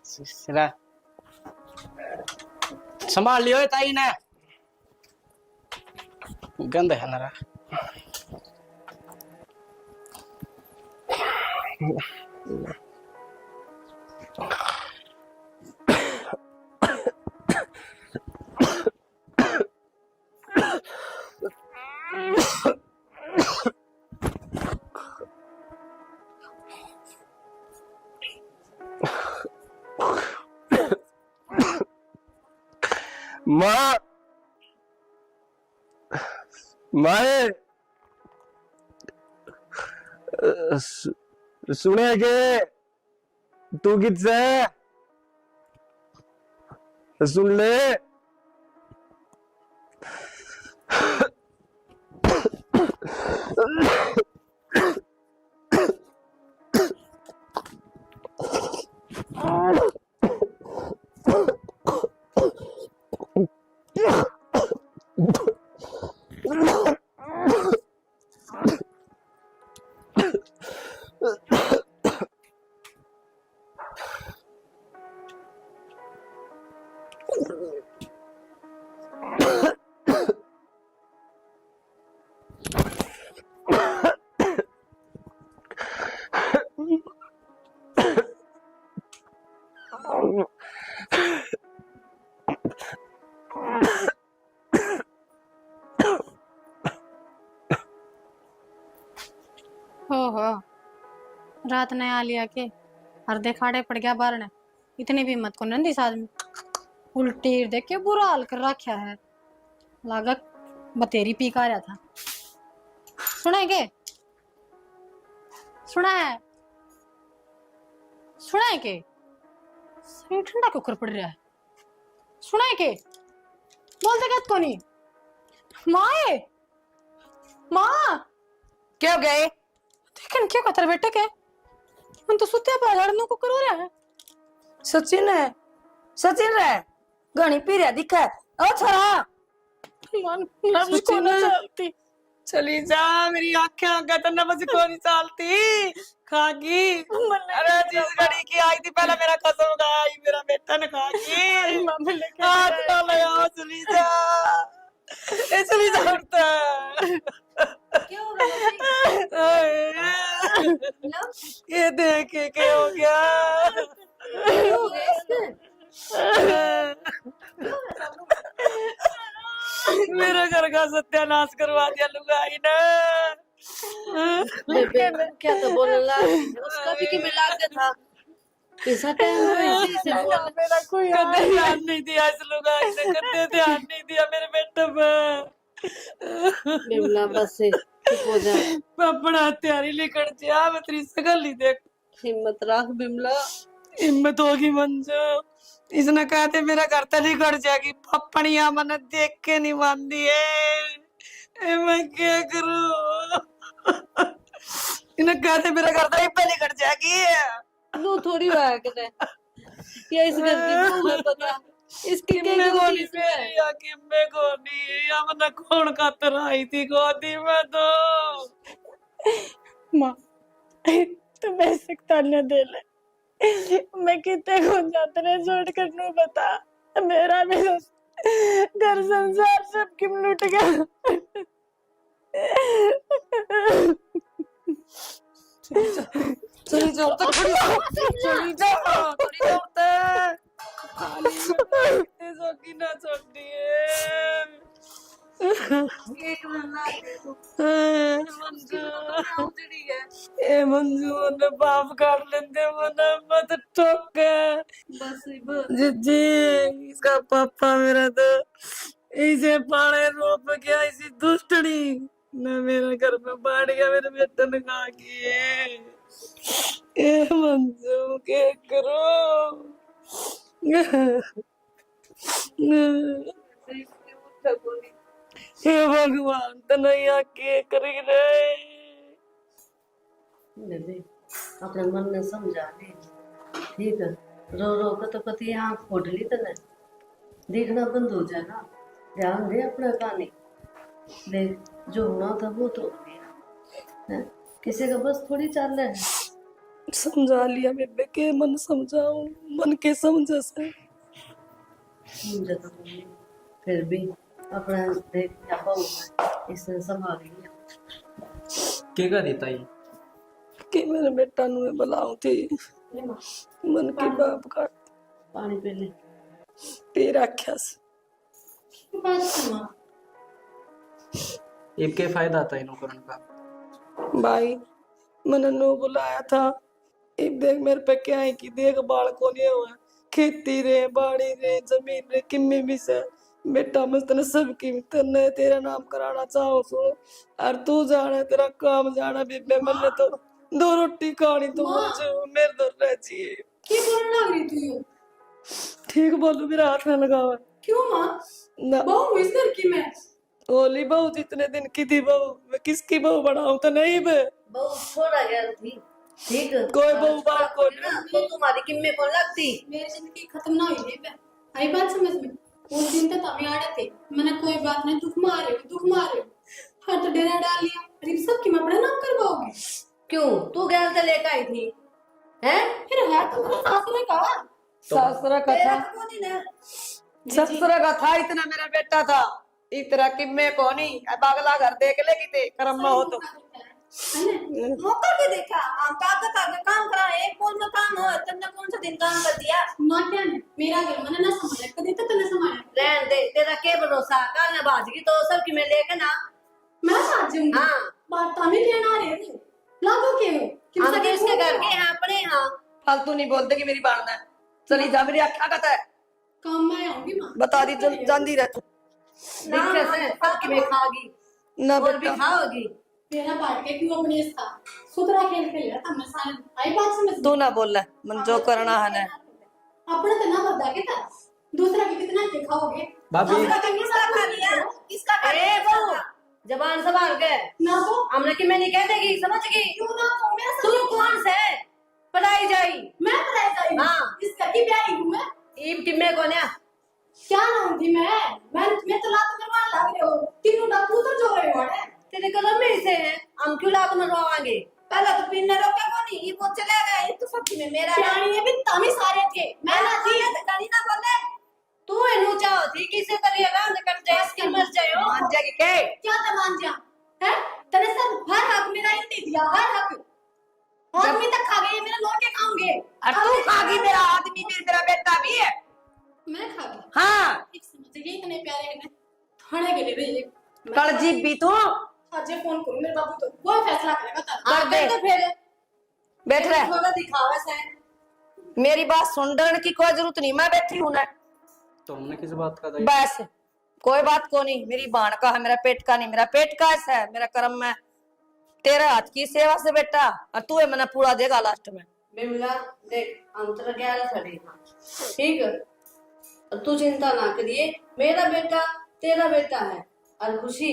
[SPEAKER 6] सिरा संभाल लियो ताई ने गंद है नरा
[SPEAKER 5] माँ माए सुने के तू किससे सुन ले
[SPEAKER 3] ओहो, रात ने आ लिया के हर देखाड़े पड़ गया बाहर ने। इतनी भी हिम्मत को नहीं इस आदमी। उल्टी देख के बुरा हाल कर रखा है। लागत बतेरी पी का रहा था। सुना है के? सुना है? सुना है के? सही ठंडा क्यों कर पड़ रहा है? सुना है के? बोलते क्या तो नहीं? माँ है? माँ
[SPEAKER 2] क्यों गए?
[SPEAKER 3] देखन क्या कहता बेटे के? हम तो सुत्ते पे लड़ने को करो रहा है।
[SPEAKER 2] सचिन है, सचिन रे घणी पी रहा दिखा। ओ छोरा
[SPEAKER 3] मन नब्ज को न चलती।
[SPEAKER 2] चली जा, मेरी आंखें आगे तो नब्ज को नहीं चलती। खागी अरे जिस घड़ी की आई थी पहले मेरा कसम खाया ही मेरा बेटा ने खागी। हाथ ना लगाओ, चली जा, ए चली जा उठता।
[SPEAKER 1] क्या हो रहा है?
[SPEAKER 2] ये देख के क्या हो गया?
[SPEAKER 1] क्या हो गया इसमें?
[SPEAKER 2] मेरा घर का सत्यानाश करवा दिया लुगाई ने।
[SPEAKER 1] बेबे क्या तो बोलने लगा, उसका भी कि मिला के था। ऐसा टाइम में इसी से बोल।
[SPEAKER 2] मेरा कोई कदे ध्यान नहीं दिया इस लुगाई ने, कदे ध्यान नहीं दिया मेरे बेटे पे।
[SPEAKER 1] बिमला बस से चुप हो जा,
[SPEAKER 2] अपना तैयारी लेकर जा, मैं तेरी शकल नहीं देख।
[SPEAKER 1] हिम्मत रख बिमला।
[SPEAKER 2] हिम्मत होगी मंजू, इसने कहते मेरा घर तली कट जाएगी। पपनिया मन देख के नहीं मानती है, मैं क्या करूं? इन्हें कहते मेरा घर तली पहले कट जाएगी।
[SPEAKER 1] लो थोड़ी हुआ करे, या इस घर की बहू है पता, इसकी क्या
[SPEAKER 2] किम्मे
[SPEAKER 1] गलती
[SPEAKER 2] गोली
[SPEAKER 1] इसमें?
[SPEAKER 2] मेरी या किम्मे गोली या मन कौन खातर आई थी गोदी में तो।
[SPEAKER 3] माँ तुम ऐसे ताने दे ले। मैं कितने को जातरे छोड़ कर नू बता। मेरा भी तो घर संसार सब किम लूट गया।
[SPEAKER 2] चली जाओ तो खड़ी हो, चली जाओ थोड़ी देर तक। ऐसा की ना छोड़ दिए।
[SPEAKER 1] एक महीना
[SPEAKER 2] मंजू ए मंजू ने बाप काट लेते मन मत ठोके।
[SPEAKER 1] बस
[SPEAKER 2] जी इसका पापा मेरा तो इसे पाले रोप गया, इसी दुष्टनी न मेरे घर में बाढ़ गया, मेरे बेटे ने कहा कि ए मंजू के करो। हे भगवान तनैया के करी रे।
[SPEAKER 1] बेबे अपने मन में समझा ले, ठीक है? रो रो कर तो कति आँख फोड़ ली तने, देखना बंद हो जाए ना। ध्यान दे अपना कहानी, देख जो होना था वो तो हो गया है। किसी का बस थोड़ी चाल है।
[SPEAKER 2] समझा लिया बेबे के मन समझाओ, मन के समझ से
[SPEAKER 1] समझा तो तुमने, फिर भी अपना देख क्या पाऊँ, इसने संभाल लिया।
[SPEAKER 6] केगा देता ही
[SPEAKER 2] कि मेरे बेटा नु बुलाऊं थी, मन की बाप काट
[SPEAKER 1] पानी पी ले।
[SPEAKER 2] पी रखा से।
[SPEAKER 6] एक के फायदा था इन करण का।
[SPEAKER 2] भाई मैंने नो बुलाया था, एक देख मेरे पे क्या है कि देख बाल को नहीं हुआ, खेती रे बाड़ी रे जमीन रे किम्मे भी से बेटा मस्त ने सब की तने तेरा नाम कराना चाहो सो, और तू जाना तेरा काम जाना बेबे। मैंने तो दो रोटी खानी तो मुझे मेरे दो रह चाहिए।
[SPEAKER 3] क्यों बोलने लग रही तू?
[SPEAKER 2] ठीक बोलो, मेरा हाथ ना लगावा।
[SPEAKER 3] क्यों माँ?
[SPEAKER 2] ना
[SPEAKER 3] बहू इस घर की मैं।
[SPEAKER 2] ओली बहू जितने दिन की थी बहू, मैं किसकी बहू बनाऊं तो नहीं बे।
[SPEAKER 1] बहू छोड़ा गया थी, ठीक है?
[SPEAKER 2] कोई बहू बाल को
[SPEAKER 1] ना तो तुम्हारी किम्मे को लगती।
[SPEAKER 3] मेरी जिंदगी खत्म ना हुई है। आई बात समझ में? उस दिन तक हमें आड़े थे, मैंने कोई बात नहीं, दुख मारे हर तो डेरा डाल लिया। अरे सब की मैं अपना नाम करवाओगे?
[SPEAKER 1] क्यों तू गैल से लेकर आई थी हैं?
[SPEAKER 3] फिर है तो मेरा सास ने कहा।
[SPEAKER 2] सासरा
[SPEAKER 1] तेरा
[SPEAKER 2] कथा
[SPEAKER 1] तो कोई नहीं है।
[SPEAKER 2] ससुर का था इतना मेरा बेटा था इतना कि मैं कोनी अब अगला घर देख ले किते कर्म में हो तो
[SPEAKER 4] मौका भी देखा हम कागज आगे काम करा एक पोल में काम हो तुमने कौन सा दिन काम कर दिया
[SPEAKER 3] ना क्या ने मेरा घर मैंने ना संभाला कभी तो तने संभाला
[SPEAKER 1] रहन दे, तेरा क्या भरोसा, कल न बाजगी तो सब की मैं लेके ना।
[SPEAKER 3] मैं आज जाऊंगी
[SPEAKER 1] हाँ।
[SPEAKER 3] बात तामी लेना रहे थे लागो के हो
[SPEAKER 1] हम तो इसके घर के हैं अपने यहाँ।
[SPEAKER 2] फालतू नहीं बोलते कि मेरी बाण है चली जा मेरी आख्या कहता है
[SPEAKER 3] काम में आऊंगी मां
[SPEAKER 2] बता दी जानती रह तू
[SPEAKER 1] दिक्कत है सब की मैं खाओगी
[SPEAKER 2] ना
[SPEAKER 1] और भी
[SPEAKER 2] बेटा
[SPEAKER 1] खाओगी।
[SPEAKER 3] मेरा बात के क्यों अपने था सुतरा खेल खेल रहा था मैं सारे आई बात समझ
[SPEAKER 2] तू ना बोल मन जो करना है ना
[SPEAKER 3] अपने तो ना बता के था दूसरा के कितना दिखाओगे
[SPEAKER 6] भाभी
[SPEAKER 4] दूसरा का किसका खा लिया किसका खा
[SPEAKER 1] ए
[SPEAKER 4] लिया
[SPEAKER 1] वो जबान संभाल के,
[SPEAKER 3] ना तो
[SPEAKER 1] हमने कि मैं नहीं कह देगी, समझ गई?
[SPEAKER 3] क्यों ना तो मेरा
[SPEAKER 1] तू कौन से पढ़ाई जाई?
[SPEAKER 3] मैं पढ़ाई जाई
[SPEAKER 1] हाँ।
[SPEAKER 3] इसका की ब्याही हूं मैं
[SPEAKER 1] ईब टिम्मे को ना
[SPEAKER 3] क्या नाम थी मैं तो लात करवाने लग रहे हो तीनों ना पुत्र जो रहे हो है
[SPEAKER 1] तेरे कलम में इसे है, हम क्यों लात मरवाएंगे?
[SPEAKER 4] पहले तो पिन रोके को नहीं ये वो चले गए ये तो सब में मेरा है
[SPEAKER 3] प्राणी ये भी तामी सारे थे मैं ना थी
[SPEAKER 4] कहीं ना बोले
[SPEAKER 1] तू एनु चाहती किसे करिएगा न कर जाए इसकी मर जाए हो।
[SPEAKER 2] मान जाएगी के
[SPEAKER 3] क्या था मान जा है तेरे सब हर हक मेरा ही दे दिया हर हक आदमी तक खा गए मेरा लौट के खाऊंगे
[SPEAKER 2] और तू खागी मेरा आदमी भी मेरा बेटा भी है
[SPEAKER 3] मैं खा गई
[SPEAKER 2] हाँ
[SPEAKER 3] एक समझ गई इतने प्यारे हैं थाने के लिए भेजे
[SPEAKER 2] कल जीप भी तू
[SPEAKER 3] आज ये फोन करूं मेरे बाबू तो वो फैसला करेगा तारा
[SPEAKER 1] हाँ
[SPEAKER 2] दे।
[SPEAKER 1] तो फिर
[SPEAKER 2] बैठ रहे
[SPEAKER 1] थोड़ा दिखावा से
[SPEAKER 2] मेरी बात सुनने की कोई जरूरत नहीं मैं बैठी हूं ना
[SPEAKER 6] तो हमने किस बात का था?
[SPEAKER 2] बस कोई बात को नहीं मेरी बाण का है मेरा पेट का नहीं मेरा पेट का ऐसा है मेरा कर्म में तेरा हाथ की सेवा से बेटा और तू है मैंने पूरा देगा लास्ट में
[SPEAKER 1] बिमला देख हम तेरा गैर खड़े हाँ ठीक है और तू चिंता ना करिए, मेरा बेटा तेरा बेटा है। और खुशी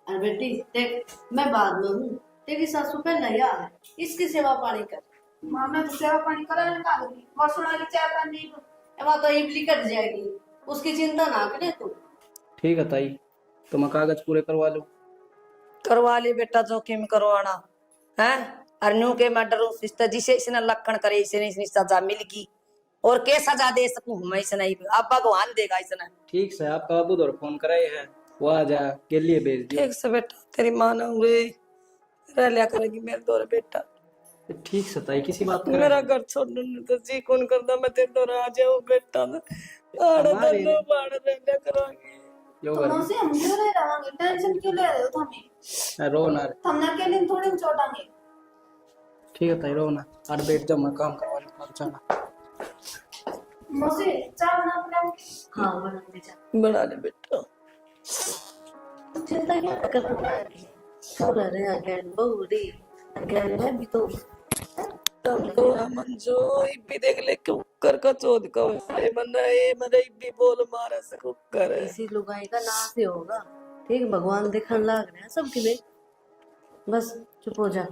[SPEAKER 1] और बेटी देख मैं बाद में हूँ, तेरी सासू पहले ही आ है, इसकी सेवा पानी कर।
[SPEAKER 4] मां मैं तो सेवा पानी करा नहीं का गई मसुड़ा की चाय पानी
[SPEAKER 1] वहां तो इमली कट जाएगी, उसकी चिंता ना करे तू।
[SPEAKER 6] ठीक है ताई, तो मैं कागज पूरे करवा लूं।
[SPEAKER 2] करवा ले बेटा जोखिम करवाना है अरनू के मैं डरू सिस्टर जिसे इसने लखन करे इसने इसने सजा मिलगी और के सजा दे सकूं मैं इसने अब भगवान देगा इसने
[SPEAKER 6] ठीक से आपका बाबू दौर फोन कराए है वो आ जा के लिए भेज दियो।
[SPEAKER 2] ठीक से बेटा तेरी मां ना हुए रह लिया करेगी मेरे दौर बेटा
[SPEAKER 6] ठीक से ताई किसी बात का
[SPEAKER 2] मेरा घर छोड़ने तो जी कौन करदा मैं तेरे दौर आ जाऊं बेटा ना आड़
[SPEAKER 6] हमारे-
[SPEAKER 2] दो बाड़ रह लिया करेंगे
[SPEAKER 6] यो
[SPEAKER 4] तो
[SPEAKER 6] घर
[SPEAKER 4] मौसी हम क्यों रह रहांगे टेंशन क्यों ले रहे हो तुम्हें
[SPEAKER 6] रो ना रे।
[SPEAKER 4] हमने के दिन थोड़ी छोड़ांगे
[SPEAKER 6] ठीक है ताई रो ना और बैठ जाओ मैं काम करवा लूं चला।
[SPEAKER 4] मौसी चाय बना पिलाऊं
[SPEAKER 1] हाँ बना दे जा,
[SPEAKER 2] बना ले बेटा
[SPEAKER 1] चिंता क्या कर रहे अगेन बहुरी अगेन मैं भी तो
[SPEAKER 2] तब तो मन जो इब्बी देख ले क्यों कर का चोद का ए मन इब्बी बोल मारा से कुकर है
[SPEAKER 1] इसी लुगाई का नाश ही होगा। ठीक भगवान दिखन लाग रहे हैं सबके लिए, बस चुप हो जा।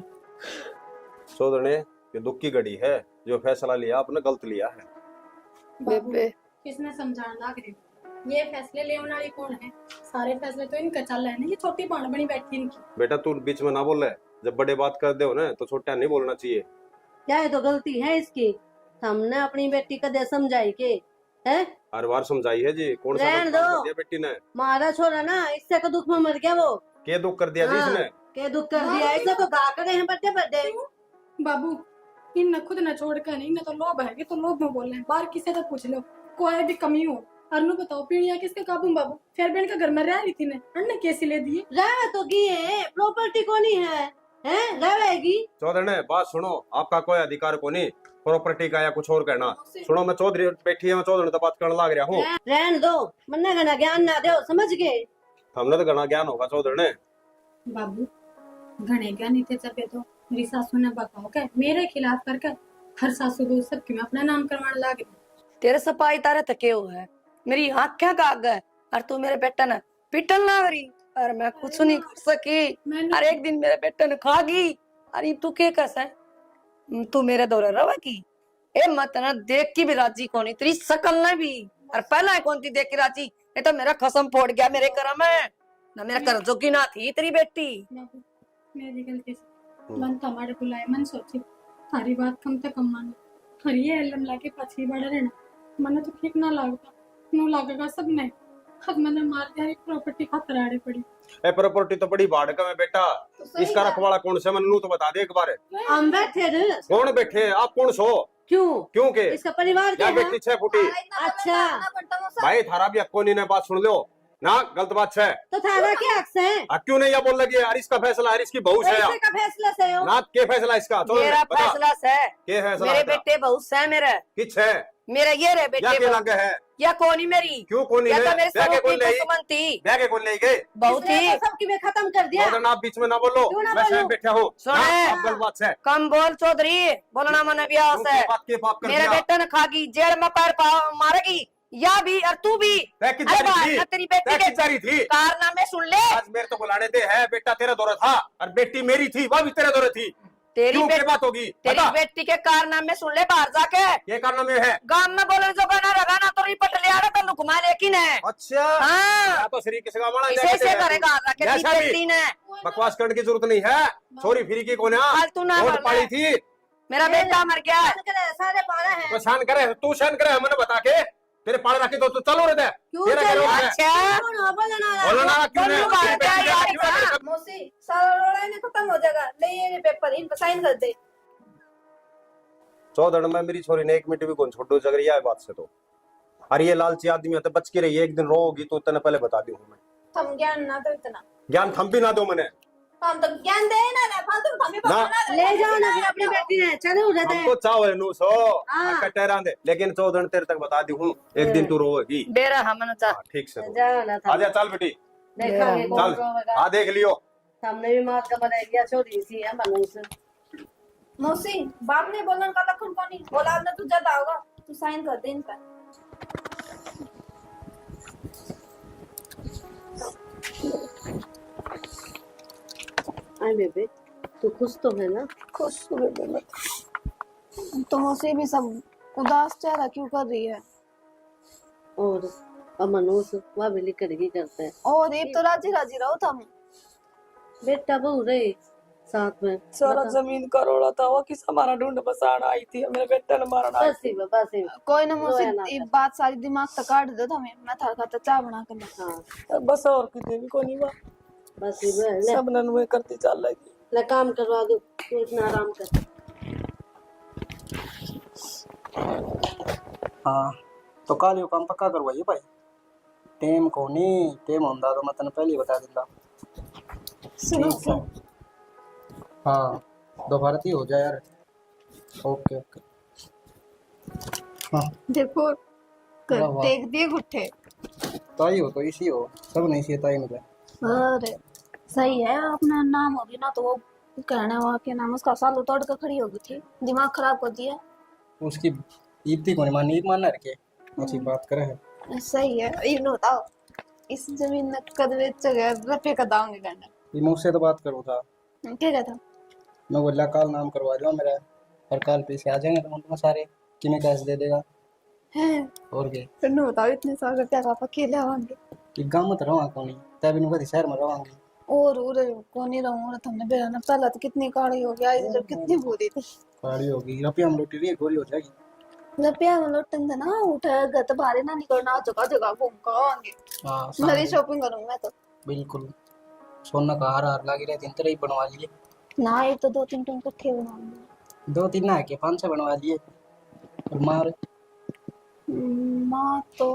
[SPEAKER 7] सोदने ये दुख की घड़ी है, जो फैसला लिया आपने गलत लिया है।
[SPEAKER 2] बेबे
[SPEAKER 3] किसने समझाना लग रहे हो ये फैसले लेने वाली कौन है सारे फैसले तो इनका चल रहा है ना ये छोटी बाण बनी बैठी इनकी
[SPEAKER 7] बेटा तू बीच में ना बोले, जब बड़े बात कर दे हो ना तो छोटा नहीं बोलना चाहिए।
[SPEAKER 1] क्या है तो गलती है इसकी, हमने अपनी बेटी का दे समझाई के है
[SPEAKER 7] हर बार समझाई है जी, कौन सा
[SPEAKER 1] रहने
[SPEAKER 7] गलत काम
[SPEAKER 1] दो।
[SPEAKER 7] कर दिया बेटी ने?
[SPEAKER 1] मारा छोरा ना इससे को दुख में मर गया वो।
[SPEAKER 7] क्या दुख कर दिया जी
[SPEAKER 1] हाँ,
[SPEAKER 7] इसने?
[SPEAKER 1] के दुख कर दिया इसने तो गा कर हैं बड़े बड़े।
[SPEAKER 3] बाबू इन खुद न छोड़ कर नहीं न तो लोभ है कि तो लोभ में बोल रहे हैं बाहर किसी से पूछ लो कोई भी कमी हो अरनु बताओ पीड़िया किसके काबू बाबू फिर भी इनका घर में रह रही थी ने अन्ने कैसे ले दिए
[SPEAKER 1] रह तो गई है प्रॉपर्टी को नहीं है हैं रहेगी।
[SPEAKER 7] चौधरी ने बात सुनो, आपका कोई अधिकार को नहीं प्रॉपर्टी का या कुछ और कहना। सुनो मैं चौधरी बैठी है, मैं चौधरी तो बात करने लग रहा हूँ।
[SPEAKER 1] रहन दो मन्ना घना ज्ञान ना दो, समझ गए?
[SPEAKER 7] हमने तो घना ज्ञान होगा चौधरी ने।
[SPEAKER 3] बाबू घने क्या नहीं थे जब तो मेरी सासू ने बकाओ के मेरे खिलाफ करके हर सासू को सबके में अपना नाम करवाने लगे
[SPEAKER 2] तेरे सपाई तारे तके हो है मेरी आँख क्या काग है और तू मेरे बेटा ने पिटन ना रही और मैं कुछ नहीं कर सकी
[SPEAKER 3] मैंने
[SPEAKER 2] और एक दिन मेरे बेटे ने खागी अरे तू क्या कस है तू मेरे दौरे रवेगी ए मत ना देख की भी राजी कौन तेरी शकल ने भी और पहला कौन थी देख की राजी ये तो मेरा कसम फोड़ गया मेरे कर्म है ना मेरा कर जोगी ना थी तेरी बेटी
[SPEAKER 3] बाबू मेरी गलती से मन तमाड़े बुलाए मन सोची थारी बात कम तक कम मानो हरी एलम लाके पछी बड़ा रहना मन तो ठीक ना लगता नू लगेगा सबने अब मैंने मार दिया एक प्रॉपर्टी खातर आड़े पड़ी
[SPEAKER 7] ए प्रॉपर्टी तो बड़ी भाड़ का है बेटा। इसका रखवाला कौन से मन तो बता दे एक बार।
[SPEAKER 1] हम बैठे रे।
[SPEAKER 7] कौन बैठे आप कौन सो
[SPEAKER 1] क्यों?
[SPEAKER 7] क्यों के
[SPEAKER 1] इसका परिवार क्या
[SPEAKER 7] क्या
[SPEAKER 1] है?
[SPEAKER 7] बेटी 6 फुटी
[SPEAKER 1] अच्छा।
[SPEAKER 7] भाई थारा भी अक्को नहीं ने बात सुन लो ना गलत बात है।
[SPEAKER 1] तो थारा क्या हक है?
[SPEAKER 7] क्यों नहीं ये बोल लगी हरीश का फैसला हरीश की बहू से
[SPEAKER 1] पैसे का फैसला से हो?
[SPEAKER 7] ना के फैसला इसका चलो
[SPEAKER 2] मेरा
[SPEAKER 7] बता
[SPEAKER 2] फैसला से
[SPEAKER 7] के फैसला
[SPEAKER 2] मेरे
[SPEAKER 7] है तेरा?
[SPEAKER 2] बेटे बहुत से मेरे
[SPEAKER 7] किछ है
[SPEAKER 2] मेरा ये रे
[SPEAKER 7] या
[SPEAKER 2] बेटे
[SPEAKER 7] के लगे है
[SPEAKER 2] या कोनी मेरी
[SPEAKER 7] क्यों कौन
[SPEAKER 2] या
[SPEAKER 7] नहीं
[SPEAKER 2] तो
[SPEAKER 7] है
[SPEAKER 2] मेरे
[SPEAKER 7] ब्याह के कौन
[SPEAKER 2] सरोती
[SPEAKER 7] ले
[SPEAKER 2] दुश्मनती
[SPEAKER 7] ब्याह के कौन ले गए
[SPEAKER 2] बहुत
[SPEAKER 1] इसने
[SPEAKER 2] ही
[SPEAKER 1] तो सबकी में खत्म कर दिया।
[SPEAKER 7] मदन आप बीच में ना बोलो
[SPEAKER 1] क्यों ना
[SPEAKER 7] मैं स्वयं
[SPEAKER 1] बोलूं?
[SPEAKER 7] बैठा हूँ
[SPEAKER 2] सुने।
[SPEAKER 7] हाँ, अब गलत बात है
[SPEAKER 2] कम बोल चौधरी बोलना मन ब्याह
[SPEAKER 7] क्यों
[SPEAKER 2] से
[SPEAKER 7] के बात के पाप कर
[SPEAKER 2] मेरे
[SPEAKER 7] दिया
[SPEAKER 2] बेटे ने खागी जेल में पैर मारेगी या भी और तू भी
[SPEAKER 7] तय की
[SPEAKER 2] अरे
[SPEAKER 7] जारी
[SPEAKER 2] बात
[SPEAKER 7] थी
[SPEAKER 2] ना तेरी बेटी
[SPEAKER 7] तय
[SPEAKER 2] के
[SPEAKER 7] की जारी थी
[SPEAKER 2] कारनामे सुन ले
[SPEAKER 7] आज मेरे तो बुलाने दे है बेटा तेरा दौरा था और बेटी मेरी थी वह भी तेरे दौरे थी
[SPEAKER 2] तेरी
[SPEAKER 7] क्यों
[SPEAKER 2] बेटी
[SPEAKER 7] के बात होगी
[SPEAKER 2] तेरी
[SPEAKER 7] बता
[SPEAKER 2] बेटी के कारनामे सुन ले बाहर जाके
[SPEAKER 7] ये कारण में है
[SPEAKER 2] गांव में बोले जो बना रहा ना तो रिपट ले आ रहा तो लुकमा लेकिन है
[SPEAKER 7] अच्छा
[SPEAKER 2] हाँ
[SPEAKER 7] या तो श्री किसी का माना
[SPEAKER 2] इसे से करेगा रखे
[SPEAKER 7] जैसा भी।
[SPEAKER 2] बेटी ने
[SPEAKER 7] बकवास करने की जरूरत नहीं है छोरी फिरी की कौन
[SPEAKER 2] फालतू ना बोल
[SPEAKER 7] पाली थी
[SPEAKER 2] मेरा बेटा मर गया
[SPEAKER 1] सारे पारा है।
[SPEAKER 7] तो शान करे तू शान करे मैंने बता के तेरे पाल रखे तो तू चलो रे
[SPEAKER 1] क्यों
[SPEAKER 7] तेरा
[SPEAKER 1] चलो?
[SPEAKER 7] क्या
[SPEAKER 2] अच्छा
[SPEAKER 7] बोलना क्यों
[SPEAKER 2] बोलू बाहर क्या यार का?
[SPEAKER 4] मौसी सारा रोड़ा ने खत्म हो जाएगा ले ये पेपर इन पर साइन कर दे।
[SPEAKER 7] 14 में मेरी छोरी ने 1 मिनट भी कौन छोड़ो जगरिया है बात से तो अरे ये लालची आदमी होते बच के रही एक दिन रोगी तो तेने पहले बता दी हूँ मैं
[SPEAKER 4] थम ज्ञान ना तो इतना
[SPEAKER 7] ज्ञान थम भी ना दो मैंने
[SPEAKER 4] हम तो ज्ञान दे ना ना फालतू थमे
[SPEAKER 7] ना।
[SPEAKER 1] ले जाओ ना अपनी बेटी ने चलो रहते
[SPEAKER 7] हमको चाहो है नू सो
[SPEAKER 1] हाँ।
[SPEAKER 7] कटेरा दे लेकिन 14 तेरे तक बता दी हूँ एक दिन तू रोएगी
[SPEAKER 2] बेरा हमन चा
[SPEAKER 7] हाँ, ठीक से रो।
[SPEAKER 1] जाओ ना था।
[SPEAKER 7] आजा चल बेटी
[SPEAKER 1] देखेंगे कौन
[SPEAKER 7] चल
[SPEAKER 1] रोएगा।
[SPEAKER 7] हाँ देख लियो
[SPEAKER 1] सामने भी मार का बनाया गया छोड़ी सी है मनुष्य।
[SPEAKER 4] मौसी बाप ने बोलन का लखन को नहीं औलाद ने तू ज्यादा होगा तू साइन कर दे इन पर।
[SPEAKER 1] आई बेबे तू खुश तो है ना?
[SPEAKER 4] खुश हुए बेबे तो मौसी भी सब उदास चेहरा क्यों कर रही है
[SPEAKER 1] और अब मनुष्य वह भी लिख कर करता है।
[SPEAKER 4] और ये तो राजी राजी रहो तुम।
[SPEAKER 1] बेटा बहू रहे साथ में
[SPEAKER 2] सारा जमीन करोड़ा था वो किस हमारा ढूंढ बसाना आई थी मेरे बेटे ने मारना
[SPEAKER 1] बस ही बस ही।
[SPEAKER 4] कोई ना मौसी
[SPEAKER 1] रोया ना
[SPEAKER 4] ये बात सारी दिमाग तक काट दो तुम्हें मैं थार खाता चाय बना कर ला।
[SPEAKER 1] हाँ
[SPEAKER 2] बस और कितने भी कोनी बा
[SPEAKER 1] बस ही ले
[SPEAKER 2] सब ननवे करती चल लगी
[SPEAKER 1] ले काम करवा दो तू इतना आराम कर।
[SPEAKER 6] हाँ तो कल यो काम पक्का करवाइए भाई टेम को नहीं टेम होंदा तो मैं तेने पहले ही बता दिंदा। ठीक है हाँ दोबारा ही हो जाए यार। ओके ओके हाँ
[SPEAKER 4] देखो
[SPEAKER 6] वाह, वाह।
[SPEAKER 4] देख दिए गुट्ठे।
[SPEAKER 6] ताई हो तो इसी हो सब नहीं सी ताई मुझे
[SPEAKER 4] अरे सही है अपना नाम होगी ना तो वो कहने वहाँ के नाम उसका सालू तोड़ कर खड़ी होगी थी दिमाग खराब कर दिया।
[SPEAKER 6] उसकी ईप्ती को नहीं मानी ईप मानना रखे अच्छी बात करे है।
[SPEAKER 4] सही है ये बताओ इस जमीन में कद बेच गए रुपये का दाम करना
[SPEAKER 6] ये मुझसे तो बात करूँ था
[SPEAKER 4] क्या कहता
[SPEAKER 6] मैं बोला कल नाम करवा दो मेरा और कल पैसे आ जाएंगे तो तुम्हें सारे कि मैं कैश दे देगा
[SPEAKER 4] है
[SPEAKER 6] और क्या
[SPEAKER 4] फिर न बताओ इतने सारे रुपया का आप अकेले आवांगे
[SPEAKER 6] कि गाँव में तो रहा कौन तभी नुका शहर में रवांगी
[SPEAKER 4] और उरे को नहीं रहूँ तुमने बेरा ना पहला तो कितनी काड़ी हो गया जब कितनी बुरी थी
[SPEAKER 6] गाड़ी होगी रुपया में लुटी रही है गोली हो जाएगी
[SPEAKER 4] रुपया में लौटन था ना उठा गत बाहर ना निकलना जगह जगह घूम कर आवांगे
[SPEAKER 6] हाँ
[SPEAKER 4] नई शॉपिंग करूँ मैं तो
[SPEAKER 6] बिल्कुल सोना का हार हार लगी रहती तरह ही बनवा लिए
[SPEAKER 4] ना ये तो 2-3 टन इकट्ठे बनाऊंगी
[SPEAKER 6] 2-3 ना के 5-6 बनवा लिए और मार
[SPEAKER 4] माँ तो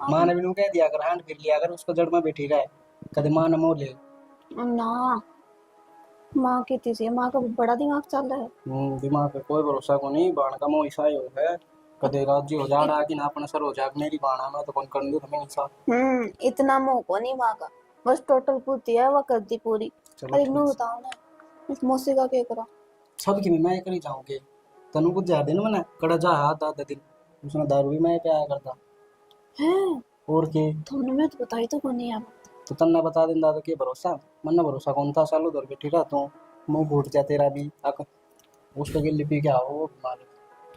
[SPEAKER 6] माँ ने भी नु कह दिया अगर हांड फिर लिया अगर उसको जड़ में बैठी रहे कदे माँ न मोह ले
[SPEAKER 4] ना माँ की थी माँ का बड़ा दिमाग चल रहा है।
[SPEAKER 6] दिमाग पे कोई भरोसा को नहीं बाण का मोह ईसा हो है कदे राज्य हो जाड़ा कि ना अपना सर हो जाग मेरी बाणा में तो कौन कर दू तुम्हें ईसा
[SPEAKER 4] इतना मोह को नहीं माँ का बस टोटल पूर्ति है वह कर दी पूरी।
[SPEAKER 6] चलो
[SPEAKER 4] अरे
[SPEAKER 6] ठीक
[SPEAKER 4] नो
[SPEAKER 6] है।
[SPEAKER 4] बताओ ना इस मौसी का क्या करो
[SPEAKER 6] सब की मैं करी जाऊंगे तनु कुछ जा दिन मैंने कड़ा जा हाथ आधा दिन उसने दारू भी मैं पिया करता
[SPEAKER 4] है
[SPEAKER 6] और के
[SPEAKER 4] तुमने मैं तो बताई तो को नहीं अब
[SPEAKER 6] तो तन्ना बता देंदा तो के भरोसा मन भरोसा कौन था सालों दर बैठी रहा तू मुंह घूट जा तेरा भी अक उसको के लिपि क्या हो बीमार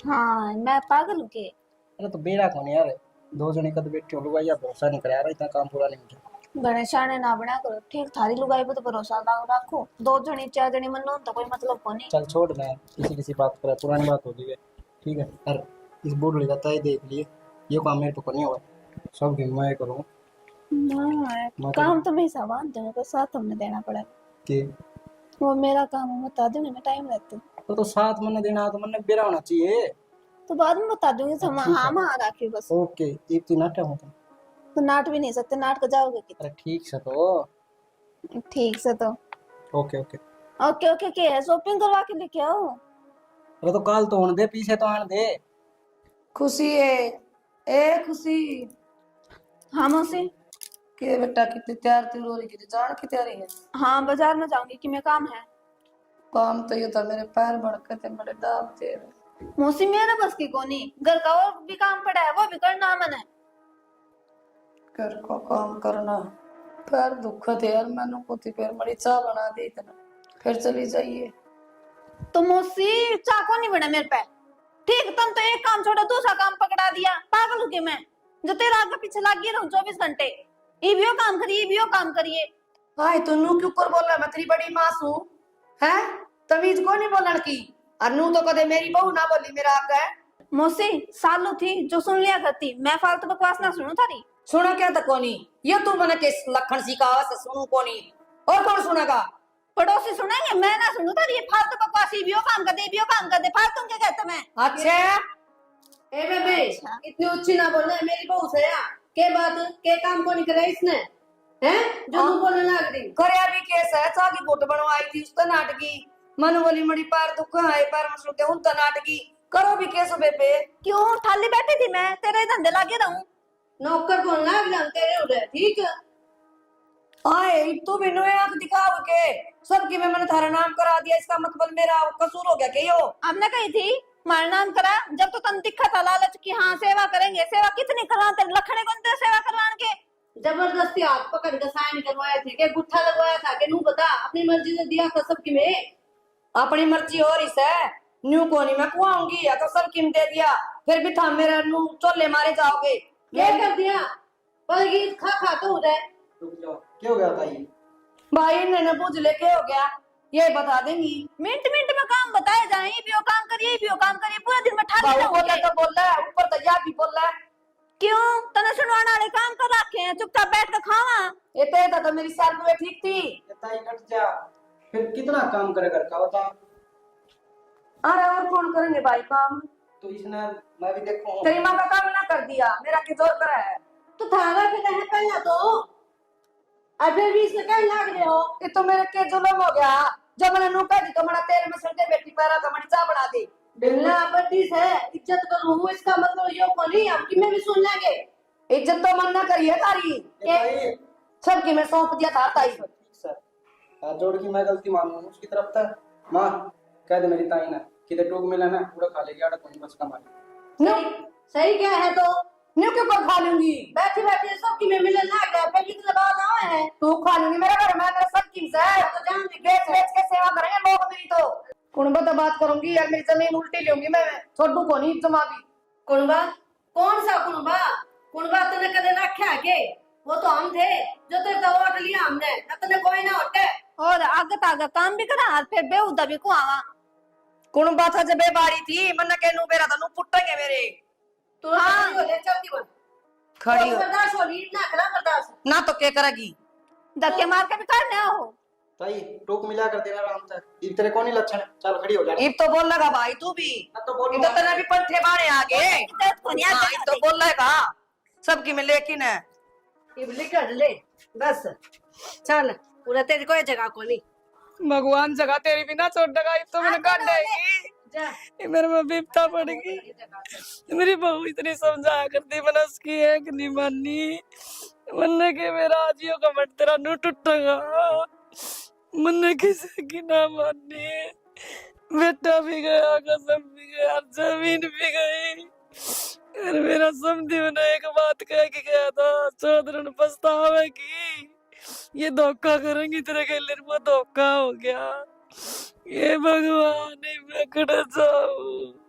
[SPEAKER 4] हाँ मैं पागल हूँ के
[SPEAKER 6] अरे तो बेड़ा कौन यार 2 जने कद बैठे हो लुगाई या भरोसा नहीं करा यार इतना काम पूरा नहीं मुझे
[SPEAKER 4] गणेशा ने ना बना करो ठीक थारी लुगाई पे तो भरोसा रखो 2 जनी 4 जनी मन तो कोई मतलब को नहीं।
[SPEAKER 6] चल छोड़ मैं किसी बात पर पुरानी बात हो गई है ठीक है और इस बूढ़ी का तय देख लिए ये काम मेरे तो नहीं हुआ सब की मैं करूँ
[SPEAKER 4] ना काम तो मैं सामान दूंगा तो साथ हमने देना पड़ेगा
[SPEAKER 6] कि
[SPEAKER 4] वो मेरा काम है बता दूंगी मैं टाइम रहती हूँ
[SPEAKER 6] तो साथ मैंने देना तो मैंने बेरा होना चाहिए।
[SPEAKER 4] तो बाद में बता दूंगी सामान
[SPEAKER 6] ठीक है।
[SPEAKER 4] हाँ हाँ राखी बस
[SPEAKER 6] ओके एक दिन नाटा हूँ
[SPEAKER 4] तो नाट भी नहीं सकते नाट को जाओगे
[SPEAKER 6] अरे ठीक से तो
[SPEAKER 4] ठीक से तो
[SPEAKER 6] ओके ओके।
[SPEAKER 4] ओके ओके के है शॉपिंग करवा के लेके आओ
[SPEAKER 6] अरे तो काल तो होने दे पीछे तो आने दे।
[SPEAKER 2] खुशी है ए खुशी
[SPEAKER 4] हाँ मौसी
[SPEAKER 2] के बेटा कितनी तैयार तू हो रही की जान की तैयारी है
[SPEAKER 4] हाँ बाजार में जाऊंगी कि मैं काम है
[SPEAKER 2] काम तो ये था मेरे पैर भड़के थे बड़े दाब थे
[SPEAKER 4] मौसी मेरे बस की कोनी घर का और भी काम पड़ा है वो भी करना मैंने
[SPEAKER 2] घर को काम करना पैर दुख थे यार मैंने को थी फिर बड़ी चाह बना दी इतना फिर चली जाइए
[SPEAKER 4] तो मौसी चाको नहीं बना मेरे पे ठीक तुम तो एक काम छोड़ा दूसरा काम पकड़ा दिया पागल हो गई मैं जो तेरा आगे पीछे लगी रहूं 24 घंटे ये भी काम करिए ये भी काम करिए
[SPEAKER 2] हाय तू नू क्यों कर बोल रहा मैं तेरी बड़ी मां हूं हैं तमीज को नहीं बोलण की अनु तो कदे मेरी बहू ना बोली मेरा आगे
[SPEAKER 4] मौसी सालू थी जो सुन लिया करती मैं फालतू बकवास ना सुनू थारी
[SPEAKER 2] सुनो क्या तो कोनी ये तू मने के लखन सिखावा से सुनू कोनी और कौन सुनेगा
[SPEAKER 4] पड़ोसी सुनेंगे मैं ना सुनू थारी ये फालतू बकवास ये भी काम कर दे भी काम कर दे फालतू क्या कहते मैं
[SPEAKER 2] अच्छा
[SPEAKER 1] ए बेबे इतनी ऊंची ना बोलना मेरी बहू से या के बात के काम को नहीं करे इसने हैं जो तू बोलने लग रही
[SPEAKER 2] करया भी केस है चाकी फोटो बनवाई थी उसका नाटकी मन बोली मड़ी पैर दुख है पैर मसलते उन तो नाटकी करो भी केस बेबे
[SPEAKER 4] क्यों थाली बैठी थी मैं तेरे धंधे लागे रहूं
[SPEAKER 1] नौकर को लाग लग तेरे उड़े ठीक है
[SPEAKER 2] आए तू भी नो आंख दिखाव के सबकी मैं मैंने थारा नाम करा दिया इसका मतलब मेरा कसूर हो गया के यो
[SPEAKER 4] आपने कही थी मार नाम करा जब तो तन दिखा था लालच की हाँ सेवा करेंगे सेवा कितनी कराते लखने को तेरे सेवा करवाने के
[SPEAKER 1] जबरदस्ती हाथ पकड़ के साइन करवाए थे के गुट्ठा लगवाया था के नू बता अपनी मर्जी से दिया था सबकी में
[SPEAKER 2] अपनी मर्जी हो रही है न्यू कोनी मैं कुआऊंगी या तो सब किम दे दिया फिर भी था मेरा नू चोले मारे जाओगे
[SPEAKER 1] क्या कर दिया पर गीत खा खा तो उधर
[SPEAKER 6] रुक जाओ क्या हो गया था ये
[SPEAKER 2] भाई ने पूछ लेके हो गया ये बता देंगी
[SPEAKER 4] मिनट मिनट में काम बताए जाए ये भी वो काम करिए ये भी वो काम करिए पूरे दिन में ठाली
[SPEAKER 2] बाबू
[SPEAKER 4] रहोगे।
[SPEAKER 2] बोला तो बोल रहा है ऊपर तो या भी बोल रहा है
[SPEAKER 4] क्यों तने सुनवाने वाले काम कर रखे हैं चुपचाप बैठ कर खावा
[SPEAKER 2] ये तो मेरी साल में ठीक थी
[SPEAKER 6] ये ताई कट जा फिर कितना काम करे घर का बता।
[SPEAKER 2] अरे और कौन करेंगे भाई काम
[SPEAKER 6] तो इसने मैं भी देखूं
[SPEAKER 2] तेरी माँ का काम ना कर दिया मेरा किजोर करा है
[SPEAKER 1] तो थारा के है पहला तो अबे भी इसने कहीं लाग रहे हो
[SPEAKER 2] ये तो मेरे के जुलम हो गया जब मैंने नू कह दी तो मेरा तेल में सड़ते बेटी पैरा तो मड़ी चाह बना दी
[SPEAKER 1] बिल्ला आपत्ति से इज्जत करूं इसका मतलब यो को नहीं हम कि मैं भी सुन लेंगे
[SPEAKER 2] इज्जत तो मन ना करिए तारी
[SPEAKER 6] ये ताई
[SPEAKER 2] सबकी मैं सौंप दिया था ताई
[SPEAKER 6] ठीक सर हाथ जोड़ की मैं गलती मानूं उसकी तरफ था मां कह दे मेरी ताई ना किधर टोक मिला ना पूरा खा लेगी आटा कोई बच कमा
[SPEAKER 2] न्यू
[SPEAKER 1] सही क्या है तो
[SPEAKER 2] न्यू के ऊपर खा लूंगी
[SPEAKER 1] बैठे बैठे सबकी में मिलने लग गया पहली तो बात आए है
[SPEAKER 2] तू खा लूंगी मेरा घर में मेरा सब की है
[SPEAKER 1] तो जान भी
[SPEAKER 2] बेच बेच के सेवा करेंगे लोग मेरी तो कुणबा तो बात करूंगी यार मेरी जमीन उल्टी लूंगी मैं छोटू को नहीं जमा भी
[SPEAKER 1] कुणबा कौन सा कुणबा कुणबा तने कदे रखा के वो तो हम थे जो तेरे तो वोट लिया हमने तने कोई ना होटे
[SPEAKER 4] और आगे तागा काम भी करा और फिर बेहुदा भी कुआवा
[SPEAKER 2] कुणबा था जब बारी थी मन के नू बेरा तनु पुट्टेंगे मेरे
[SPEAKER 1] तू हाँ हो ले चलती बन
[SPEAKER 2] खड़ी हो
[SPEAKER 1] बर्दाश्त हो रही ना करा बर्दाश्त
[SPEAKER 2] ना तो क्या करेगी
[SPEAKER 4] धक्के मार के भी करने हो
[SPEAKER 6] ताई टोक मिला कर देना आराम से ये तेरे कौन ही लक्षण है चल खड़ी हो जा
[SPEAKER 2] इब तो बोल लगा भाई तू भी
[SPEAKER 6] तो बोल
[SPEAKER 2] इब तो तेरे भी पंथे बाणे आगे हाँ, इब तो बोल लगा सबकी में लेकिन है
[SPEAKER 1] इबली कर ले बस चल पूरा तेरी कोई जगह को नहीं
[SPEAKER 2] भगवान जगह तेरी बिना छोड़ देगा इब तो मैंने काट देगी
[SPEAKER 1] जा
[SPEAKER 2] मेरे में बिपता पड़ेगी मेरी बहू इतनी समझाया करती मैंने उसकी है कि नहीं माननी मन्ने के मेरा आजियो का मट तेरा नू टूटेगा मन्ने किसी की ना माननी बेटा भी गया कसम भी गया जमीन भी गई और मेरा समझी मैंने एक बात कह के गया था चौधरन पछतावे की ये धोखा करेंगी तेरे के लिए वो धोखा हो गया ये भगवान मैं कट जाऊं